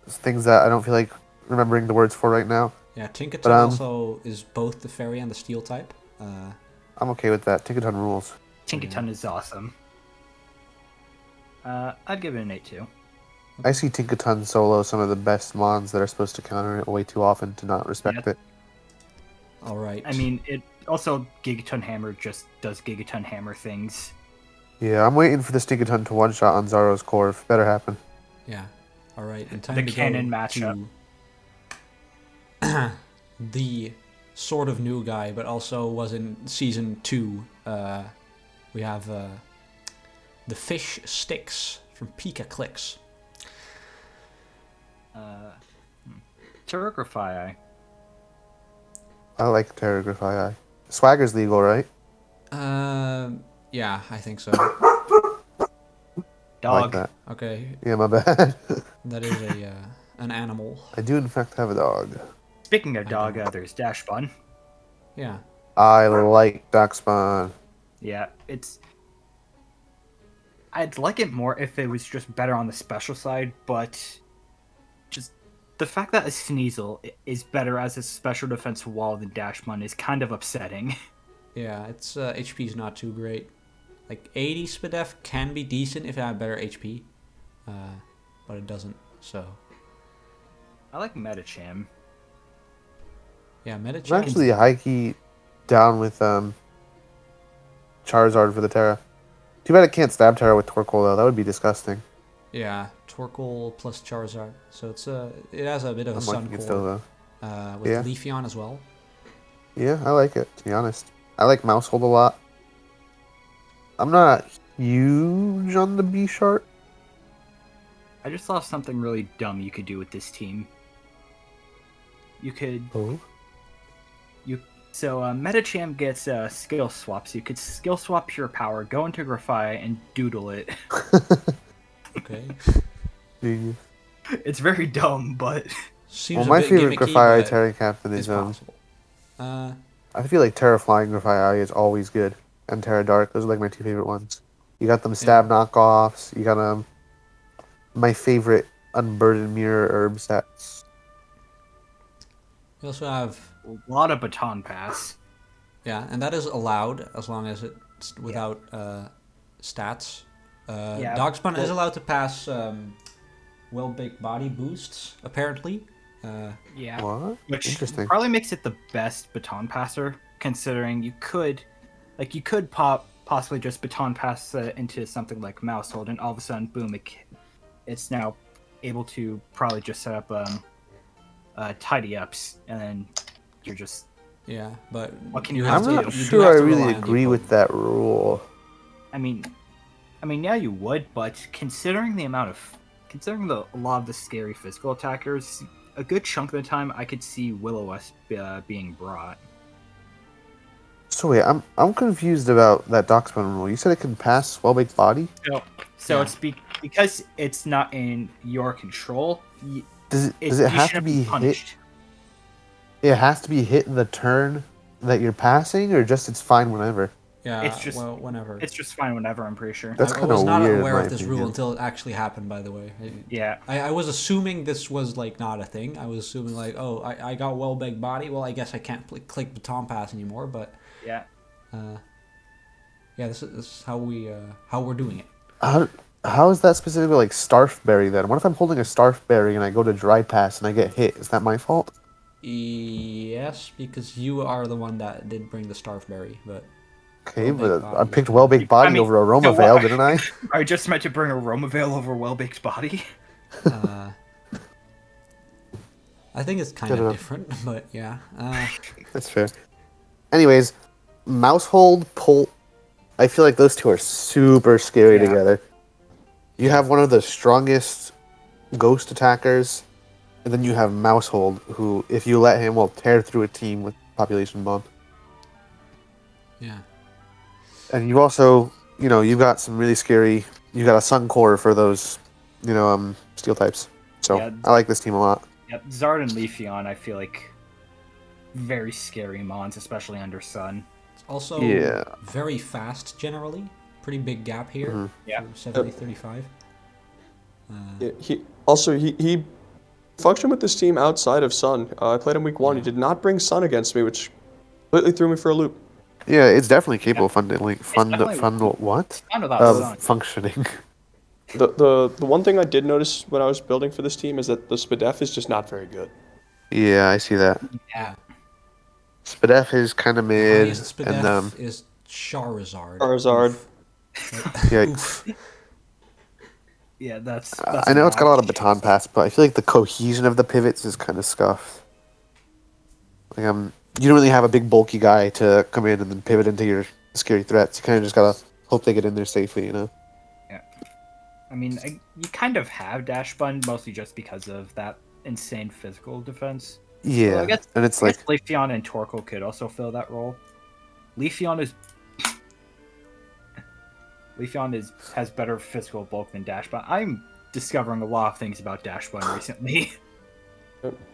things that I don't feel like remembering the words for right now. Yeah, Tinkaton But, also is both the fairy and the steel type. I'm okay with that. Tinkaton rules. Tinkaton is awesome. I'd give it an 8 too. I see Tinkaton solo some of the best mons that are supposed to counter it way too often to not respect it. All right. I mean, it also Gigaton Hammer just does Gigaton Hammer things. Yeah, I'm waiting for this Tinkaton to one-shot on Zaro's core. Better happen. Yeah. All right. And time The to canon go matchup. to the sort of new guy, but also was in season 2. We have the fish sticks from Pika Clicks. Terragraphy. I like Terragraphy. Swagger's legal, right? Yeah, I think so. I Dog. like that. Okay, Yeah, my bad. that is an animal. I do, in fact, have a dog. Speaking of dog, there's Dash Bun. Yeah. I like Darkspawn. Yeah, I'd like it more if it was just better on the special side, but just the fact that a Sneasel is better as a special defense wall than Dashbun is kind of upsetting. Yeah, its HP is not too great. Like 80 Spadef can be decent if it had better HP, but it doesn't. So I like Metacham. yeah, I'm Metacham. actually high key down with Charizard for the Terra. Too bad it can't stab Terra with Torkoal though. That would be disgusting. Yeah, Torkoal plus Charizard. So it has a bit of a I'm Sun liking it still Core though. with Yeah. Leafeon as well. Yeah, I like it, to be honest. I like Mousehold a lot. I'm not huge on the B-Shark. I just saw something really dumb you could do with this team. You could Oh. So Metacham gets skill swaps. You could skill swap Pure Power, go into Grafai, and doodle it. Okay. Genius. It's very dumb, but Seems Well, a my bit favorite gimmicky, Grafai but Terra Captain it's is possible. I feel like Terra Flying Grafai is always good, and Terra Dark. Those are like my 2 favorite ones. You got them stab knockoffs. You got my favorite Unburdened Mirror herb sets. We also have a lot of Baton Pass. yeah, and that is allowed as long as it's without stats. Yeah, Dogspun is allowed to pass big body boosts apparently. Yeah, What? which Interesting. probably makes it the best Baton Passer, considering you could possibly just Baton Pass into something like Mousehold, and all of a sudden, boom, it's now able to probably just set up tidy ups, and then you're just Yeah, but What can you have I'm to- not you do sure have I to really rely on the agree with opponent. that rule. I mean, yeah, you would, but considering the a lot of the scary physical attackers, a good chunk of the time I could see Will-O-Wisp being brought. So wait, I'm confused about that Darkspawn rule. You said it can pass Wellbaked Body? So Yeah. it's because it's not in your control. Does You it have to shouldn't be hit? punished. It has to be hit in the turn that you're passing, or just it's fine whenever? Yeah, It's just- well, whenever. It's just fine whenever, I'm pretty sure. That's I kinda was not weird, in aware my of this rule opinion. until it actually happened. By the way, Yeah. I was assuming this was like not a thing. I was assuming like, oh, I got well-baked body. Well, I guess I can't click Baton Pass anymore. But Yeah. yeah, this is how we're doing it. How is that specifically like Starfberry then? What if I'm holding a Starfberry and I go to Dry Pass and I get hit? Is that my fault? Yes, because you are the one that did bring the Starfberry, but Okay, Well-baked but I body. picked Well-Baked Body I mean, over Aroma so Veil, what? didn't I? I just meant to bring a Romavale over Well-Baked Body. I think it's kind Good of enough. different. But yeah, That's fair. Anyways, Mousehold, Polt. I feel like those two are super scary Yeah. together. You have one of the strongest ghost attackers, and then you have Mousehold, who, if you let him, will tear through a team with population bomb. Yeah. And you also, you've got some really scary. You got a Sun Core for those, steel types. So Yeah. I like this team a lot. Yep, Zard and Leafeon, I feel like very scary mons, especially under Sun. It's also Yeah. very fast generally. Pretty big gap here. Mhm. Yeah. For 70-35. Yeah, he functioned with this team outside of Sun. I played him week 1. He did not bring Sun against me, which completely threw me for a loop. Yeah, it's definitely capable of definitely- Fun without Sun. functioning. The one thing I did notice when I was building for this team is that the Spadef is just not very good. Yeah, I see that. Yeah. Spadef is kind of mid, Highest and Spadef is Charizard. Charizard. Oof. yeah, Oof. Yeah, that's I know it's got a lot of baton pass, but I feel like the cohesion of the pivots is kind of scuffed. Like you don't really have a big bulky guy to come in and then pivot into your scary threats. You kind of just gotta hope they get in there safely, I mean, you kind of have Dash Bun, mostly just because of that insane physical defense. Yeah, Well, I guess- and it's I like guess Leafeon and Torkoal could also fill that role. Leafeon has better physical bulk than Dash Bun. I'm discovering a lot of things about Dash Bun recently.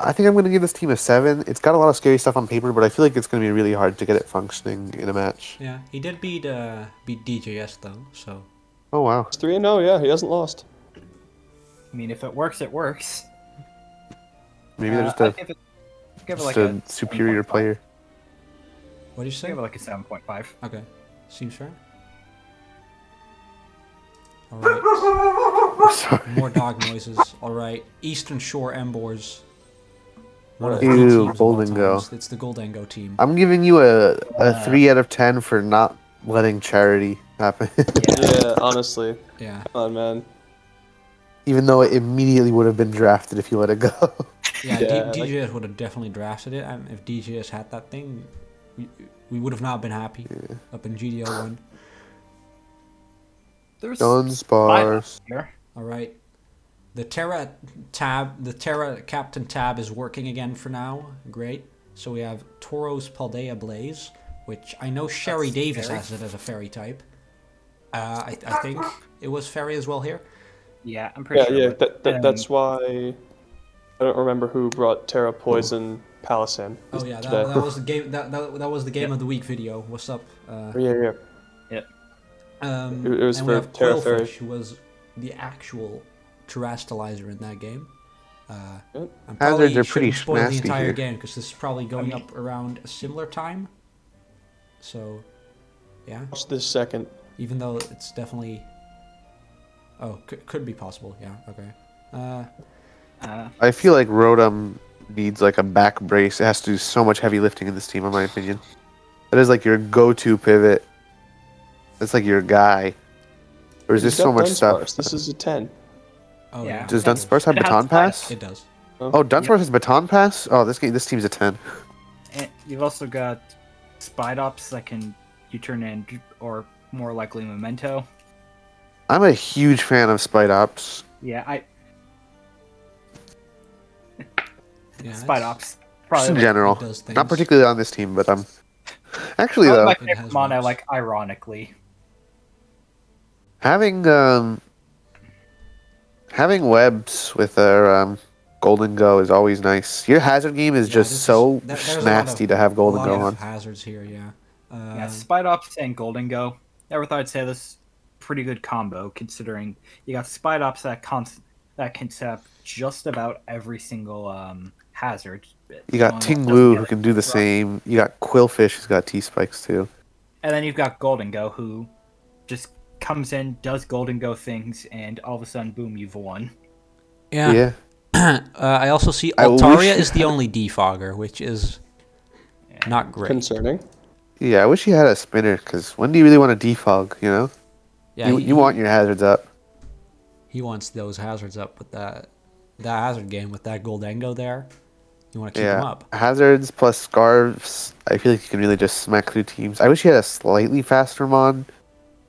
I think I'm gonna give this team a 7. It's got a lot of scary stuff on paper, but I feel like it's gonna be really hard to get it functioning in a match. Yeah, he did beat DJS though, so Oh wow. It's 3-0, yeah, he hasn't lost. I mean, if it works, it works. Maybe they're just I'd give it just like a superior 7.5. player. what did you say? Give it like a 7.5. Okay, seems fair. All right, Sorry. more dog noises. All right, Eastern Shore Emboars. One of the Ew, teams of all Goldengo. times. It's the Goldengo team. I'm giving you a 3 out of 10 for not letting charity happen. Yeah, honestly. Yeah, Come on, man. Even though it immediately would have been drafted if you let it go. yeah. Yeah, like- DJS would have definitely drafted it, and if DJS had that thing, we would have not been happy up in GDL 1. There's Guns, bars. here. All right. The Terra Captain tab is working again for now. Great. So we have Tauros Paldea Blaze, which I know Sherry Davis fairy. has it as a fairy type. I think it was fairy as well here. Yeah, I'm pretty Yeah, sure. yeah, but, that's why I don't remember who brought Terra Poison Palace in. Oh yeah, today. that was the game. That was the game of the week video. What's up? Yeah. It was and we for have Terra Fairy. Quillfish, who was the actual terrestrializer in that game. I'm Hazards probably are pretty shouldn't spoil the nasty entire here. game because this is probably going up around a similar time. So, yeah. Watch this second. Even though it's definitely, could be possible. Yeah. Okay. I feel like Rotom needs like a back brace. It has to do so much heavy lifting in this team, in my opinion. That is like your go-to pivot. That's like your guy. Or is He's this so got much stuff? Dunsparce. This is a 10. Oh Yeah. yeah. Does Dunsparce have It has baton pass? Spider. It does. Oh, Dunsparce has baton pass? Oh, this team's a 10. And you've also got Spidops that you turn in, or more likely Memento. I'm a huge fan of Spidops. Yeah, Yeah. Spidops. Just Probably in like, general. it does things. Not particularly on this team, but actually probably though, my It favorite has mon I webs. like ironically. having webs with their Golden Go is always nice. Your hazard game is Yeah, just this is- so there's a lot nasty of- to have Golden a lot Go of on. hazards here. Yeah. Yeah, Spidops and Golden Go. Never thought I'd say this. Pretty good combo considering you got Spidops that can set just about every single hazard. You got Doesn't Tinglu get who it can do the rough. same. You got Quillfish who's got T-Spikes too. And then you've got Golden Go who just comes in, does Golden Go things, and all of a sudden, boom, you've won. Yeah. Yeah. I also see I Altaria wish- is the only defogger, which is not great. Concerning. Yeah, I wish you had a spinner, because when do you really want to defog, you know? Yeah, you want your hazards up. he wants those hazards up with that hazard game with that Goldengo there. You want to keep him Yeah, up. hazards plus scarves. I feel like you can really just smack through teams. I wish you had a slightly faster mon.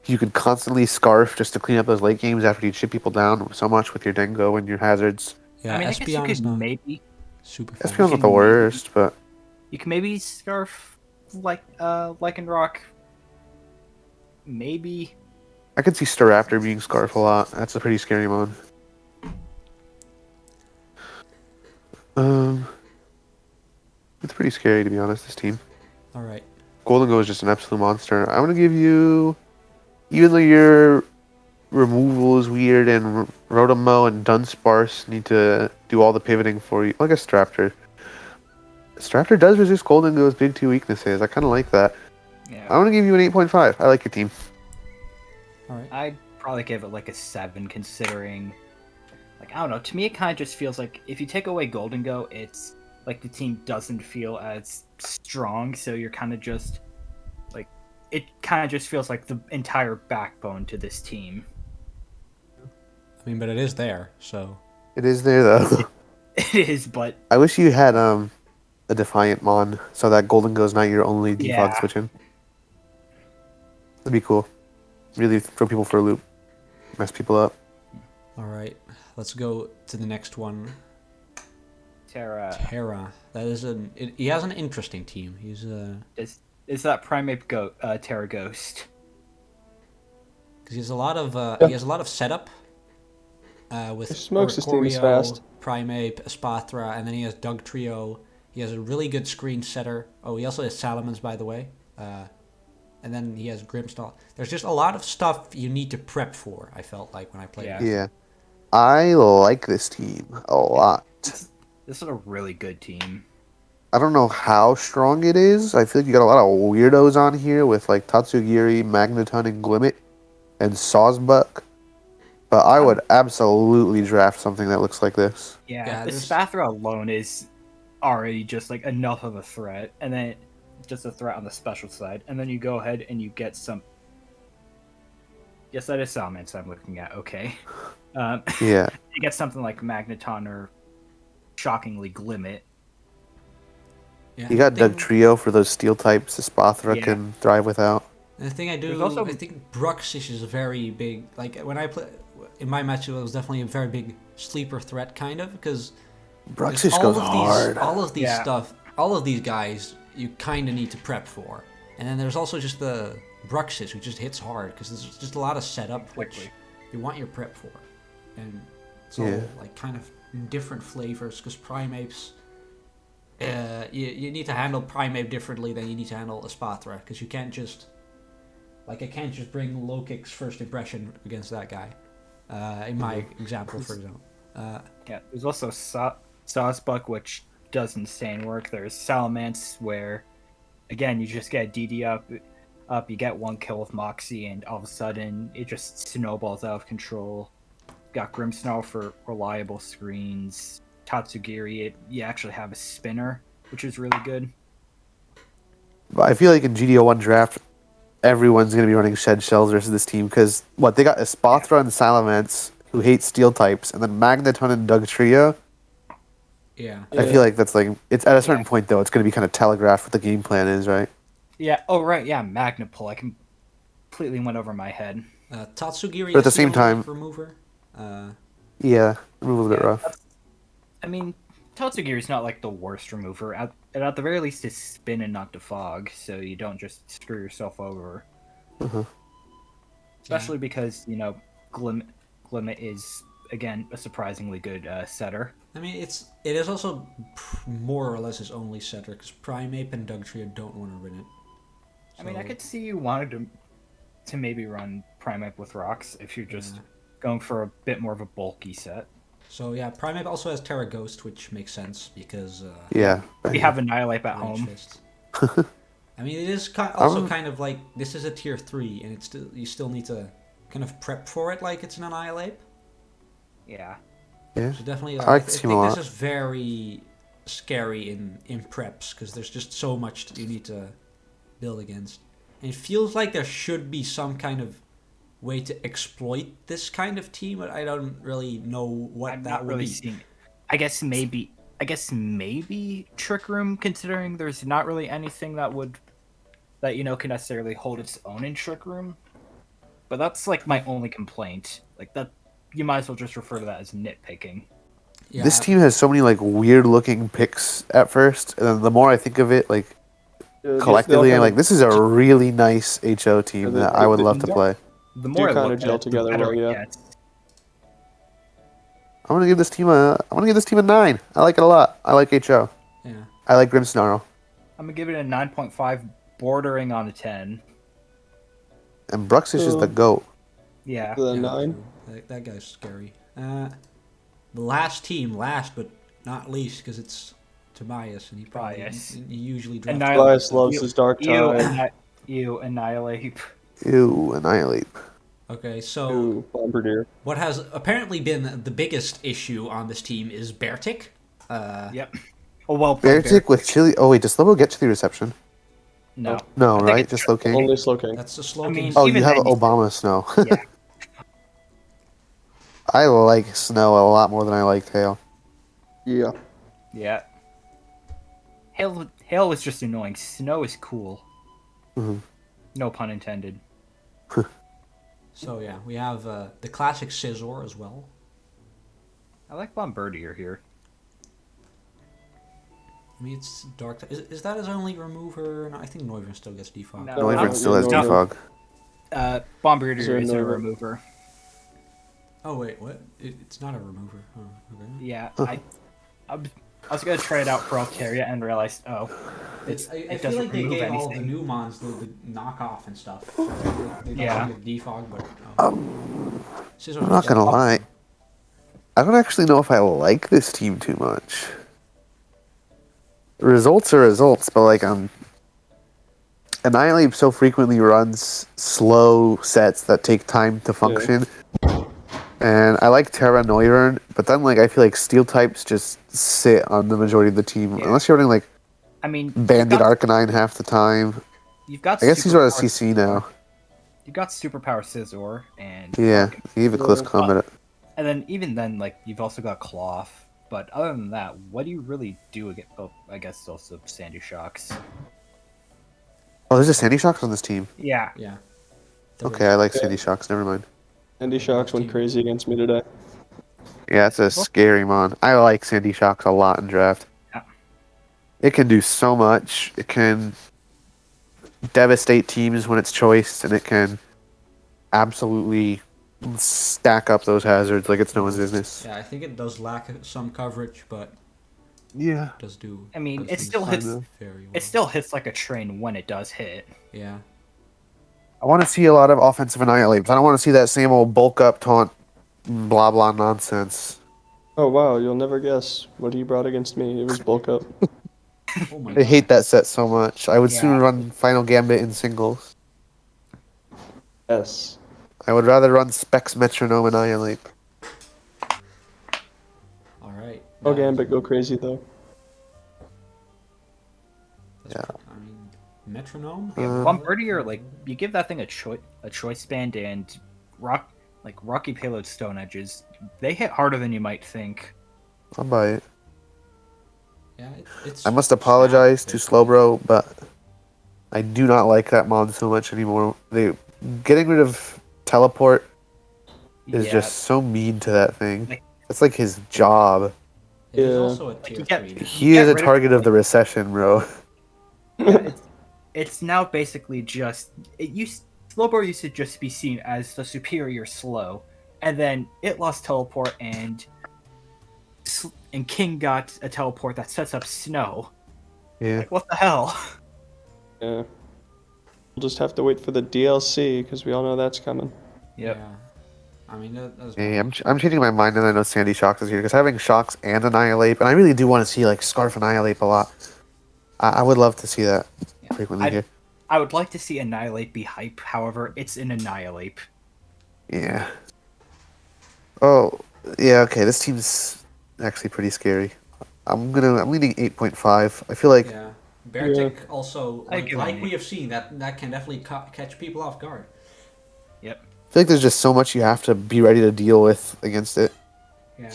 You could constantly scarf just to clean up those late games after you chip people down so much with your Dengo and your hazards. Yeah, I mean, I guess you Espeon is could not maybe. super That's fast. not the worst, but You can maybe scarf Lycanroc. Maybe. I could see Staraptor being Scarf a lot. That's a pretty scary mon. It's pretty scary to be honest, this team. Alright. Goldengo is just an absolute monster. I'm gonna give you, even though your removal is weird and Rotomo and Dunsparce need to do all the pivoting for you. I guess Staraptor. Staraptor does resist Goldengo's big two weaknesses. I kind of like that. Yeah. I'm gonna give you an 8.5. I like your team. Alright. I'd probably give it like a 7, considering, like, I don't know. To me, it kind of just feels like if you take away Goldengo, it's like the team doesn't feel as strong. So you're kind of just like, it kind of just feels like the entire backbone to this team. I mean, but it is there, so... It is there though. It is, but I wish you had a Defiant Mon so that Goldengo's not your only default Yeah. switching. That'd be cool. Really throw people for a loop. Mess people up. Alright, let's go to the next one. Terra Terra. That is he has an interesting team. He's is that Primate Terra Ghost. because he has a lot of setup. With He smokes his team as Oricorio, fast. Primeape, Espathra, and then he has Doug Trio. He has a really good screen setter. Oh, he also has Salamence, by the way. And then he has Grimmsnarl. There's just a lot of stuff you need to prep for, I felt like, when I played it. Yeah. I like this team a lot. This is a really good team. I don't know how strong it is. I feel like you got a lot of weirdos on here with like Tatsugiri, Magneton, and Glimmet, and Sawsbuck. But I would absolutely draft something that looks like this. Yeah, the this- Spathra alone is already just like enough of a threat, and then just a threat on the special side, and then you go ahead and you get some. Yes, that is Salamence I'm looking at. Okay, Yeah. you get something like Magneton or shockingly Glimmet. Yeah, You got the thing- Doug Trio for those steel types Espathra Yeah. can thrive without. The thing I do, There's also- I think Bruxish is a very big. Like when I play in my match, it was definitely a very big sleeper threat, kind of, because Bruxish all goes of hard. All of these Yeah. stuff, all of these guys, you kind of need to prep for. And then there's also just the Bruxish, who just hits hard because there's just a lot of setup which Quickly. you want your prep for, and it's all Yeah. like kind of different flavors. Because Primeapes, you need to handle Primeape differently than you need to handle Espathra, because you can't just I can't just bring low kicks first impression against that guy. In my example, for example. Yeah, there's also Sawsbuck, which does insane work. There's Salamence, where again you just get DD up, you get one kill with Moxie, and all of a sudden it just snowballs out of control. Got Grimmsnarl for reliable screens. Tatsugiri, you actually have a spinner, which is really good. But I feel like in GDO 1 draft, everyone's going to be running Shed Shells versus this team because, they got Espathra and Salamence, who hate steel types, and then Magneton and Doug Trio. Yeah. I feel like that's like, it's at a certain point, though, it's going to be kind of telegraphed what the game plan is, right? Yeah. Oh right. Yeah. Magnapul. I completely went over my head. Tatsugiri But at the is same only time- remover. Yeah, the move was a bit rough. I mean, Tatsugiri's not like the worst remover. At the very least, it's spin and not defog, so you don't just screw yourself over. Uh-huh. Especially because Glimmet is again a surprisingly good setter. I mean, it is also more or less his only setter, because Primeape and Doug Trio don't want to win it. I mean, I So- could see you wanted to maybe run Primeape with rocks if you're just going for a bit more of a bulky set. So yeah, Primeape also has Terra Ghost, which makes sense because Yeah. We have Annihilate at Rage home. Fist. I mean, it is also kind of like this is a tier 3, and you still need to kind of prep for it like it's an Annihilate. Yeah. Yeah. So definitely, I I like this think team a this lot. is very scary in preps because there's just so much that you need to build against. And it feels like there should be some kind of way to exploit this kind of team, but I don't really know what I'm that not would really be. seeing. I guess maybe Trick Room, considering there's not really anything that can necessarily hold its own in Trick Room. But that's like my only complaint. Like that, you might as well just refer to that as nitpicking. Yeah. This team has so many like weird looking picks at first, and then the more I think of it, like collectively, I'm like, this is a really nice HO team that I would love to play. The more I kinda look gel at it, the together better well, it yeah. gets. I'm gonna give this team a 9. I like it a lot. I like HO. Yeah. I like Grim Snarl. I'm gonna give it a 9.5, bordering on a 10. And Bruxish is the GOAT. Yeah. The Yeah, 9. true. That guy's scary. The last team, last but not least, because it's Tobias, and he usually drafts. Tobias loves his Dark Tide. You annihilate. Ew, Annihilate. Okay, so Ooh, Bombardier. what has apparently been the biggest issue on this team is Beartic. Yep. Oh well. Beartic with Chili. Oh wait, does Slobo get Chili Reception? No. No, I think right? it's Just Slow King. Only Slow King. That's a slow I mean, king. Oh, even you have then, Obama Snow. Yeah. I like Snow a lot more than I like Hail. Yeah. Yeah. Hail was just annoying. Snow is cool. Mhm. No pun intended. So yeah, we have the classic Scizor as well. I like Bombardier here. I mean, it's dark. Is that his only remover? No, I think Noivern still gets defog. No. Noivern still has no. defog. Bombardier Is there is a a remover? remover. Oh wait, what? It's not a remover. Oh, okay. Yeah. I was gonna try it out for Altaria and realized, I it feel doesn't like they remove gave all the anything. new mons the knockoff and stuff. They Yeah. don't give defog, but Scizor's I'm not gonna lie. I don't actually know if I like this team too much. Results are results, but like Annihilate so frequently runs slow sets that take time to function. And I like Terra Noivern, but then like I feel like Steel types just sit on the majority of the team. Yeah. Unless you're running like I mean, Bandit Arcanine half the time. You've got. I guess he's on a Superpower CC now. You've got Superpower Scizor and. Yeah, he gave a close combat. And then even then, like you've also got Cloth. But other than that, what do you really do against? Oh, I guess also Sandy Shocks. Oh, there's a Sandy Shocks on this team. Yeah. Yeah. Okay, I like Sandy Shocks. Never mind. Sandy Shocks went crazy against me today. Yeah, it's a scary mon. I like Sandy Shocks a lot in draft. Yeah. It can do so much. It can devastate teams when it's choiced, and it can absolutely stack up those hazards like it's no one's business. Yeah, I think it does lack some coverage, but Yeah. it does do. I mean, does it do still hits. very well. It still hits like a train when it does hit. Yeah. I want to see a lot of offensive annihilates. I don't want to see that same old bulk up taunt, blah blah nonsense. Oh wow, you'll never guess what he brought against me. It was bulk up. Oh my I god. hate that set so much. I would Yeah. sooner run Final Gambit in singles. Yes. I would rather run Specs Metronome Annihilate. Alright. Oh, Gambit, go crazy though. Yeah. I mean, Metronome? Bombardier, like you give that thing a choice band and Rocky Payload Stone Edges. They hit harder than you might think. I'll buy it. Yeah, it's. I must apologize to Slowbro, but I do not like that mon so much anymore. Getting rid of Teleport is Yeah. just so mean to that thing. Like- That's like his job. It is Yeah. also a tier you get- 3. He is Get a rid of- target of the recession, bro. It's now basically just Slowbro used to just be seen as the superior slow, and then it lost teleport and King got a teleport that sets up snow. Yeah. Like what the hell? Yeah. We'll just have to wait for the DLC because we all know that's coming. Yep. Yeah. I mean, that's. Hey, I'm changing my mind, and I know Sandy Shocks is here because having Shocks and Annihilate, and I really do want to see like Scarf Annihilate a lot. I would love to see that frequently here. I would like to see Annihilate be hype. However, it's an Annihilate. Yeah. Oh, yeah. Okay, this team's actually pretty scary. I'm leaning 8.5. I feel like Yeah. Beartic also, I give like him we have seen, that can definitely catch people off guard. Yep. I feel like there's just so much you have to be ready to deal with against it. Yeah.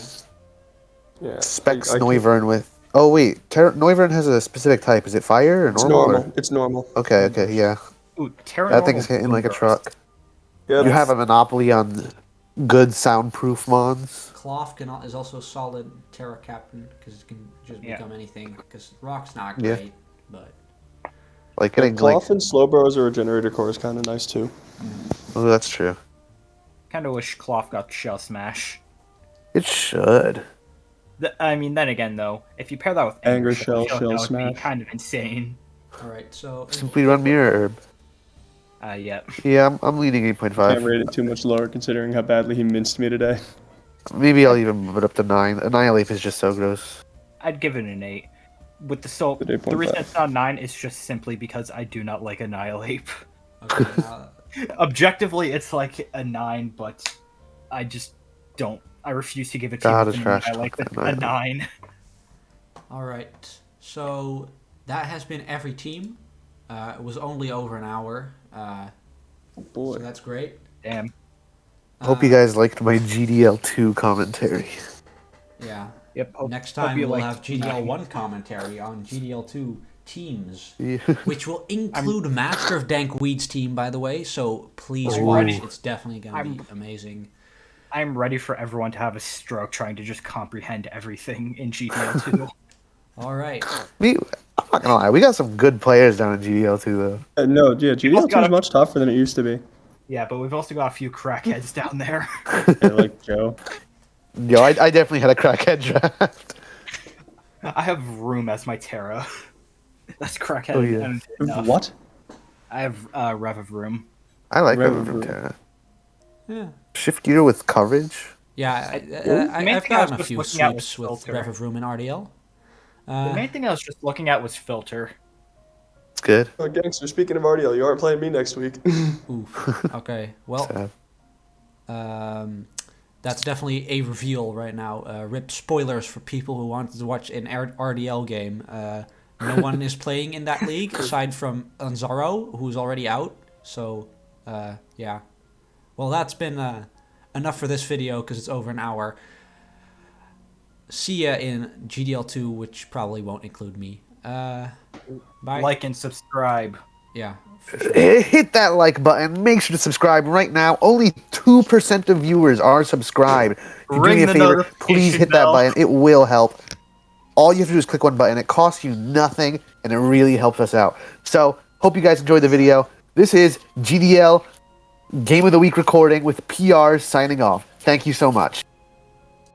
Yeah. Specs I- Noivern with. Oh wait, Noivern has a specific type. Is it fire or It's normal? normal. It's normal. Okay, yeah. Ooh, Terra That thing's Normal hitting like a Boom truck. Yeah, You have a monopoly on good soundproof mons. Cloth is also a solid Terra Captain because it can just Yeah. become anything. Because Rock's not Yeah. great, but Like getting like, Cloth and Slowbro as a regenerator core is kind of nice too. oh, that's true. Kind of wish Cloth got Shell Smash. It should. I mean, then again, though, if you pair that with Anger Shell, that Shell would Smash. be kind of insane. all right. So Simply run Mirror Herb. Yeah. Yeah, I'm leaning Can't 8.5. rate it too much lower considering how badly he minced me today. Maybe I'll even move it up to 9. Annihilate is just so gross. I'd give it an 8. With the soul, Good the reason 8.5. it's not 9 is just simply because I do not like Annihilate. okay, now, Objectively, it's like a 9, but I just don't. I refuse to give it to God, you it's with trash. Annihilate a Annihilate. 9. all right. So that has been every team. It was only over an hour. So Boy. that's great. Damn. Hope you guys liked my GDL2 commentary. Yeah. Yep. Next time you we'll liked have GDL1 commentary on GDL2 teams, Yeah. which will include Master of Dankweed's team, by the way. So please Oh. watch. It's definitely going to be amazing. I'm ready for everyone to have a stroke trying to just comprehend everything in GDL2. All right. I'm not gonna lie, we got some good players down in GDL2 though. No, yeah, GDL2 got is a- much tougher than it used to be. Yeah, but we've also got a few crackheads down there. Yeah, like Joe. Yo, I definitely had a crackhead draft. I have Room as my Terra. That's crackhead. Oh, yeah. enough. What? I have Rev of Room. I like Rev Rev from Room. Terra. Yeah. Shift gear with coverage. Yeah, The main I've thing I was gotten a just few looking at sweeps was with filter. Rev of Room and RDL. The main thing I was just looking at was Filter. It's good. Oh, gangster, speaking of RDL, you aren't playing me next week. Oof. Okay. Well, Sad. that's definitely a reveal right now. Rip spoilers for people who wanted to watch an RDL game. No one is playing in that league aside from Anzaro, who's already out. So, yeah. Well, that's been enough for this video because it's over an hour. See ya in GDL2, which probably won't include me. Bye. Like and subscribe. Yeah. Hit that like button. Make sure to subscribe right now. Only 2% of viewers are subscribed. If you do Ring me a the favor, notification please hit that bell. button. It will help. All you have to do is click one button. It costs you nothing, and it really helps us out. So, hope you guys enjoyed the video. This is GDL Game of the Week recording with PRs signing off. Thank you so much.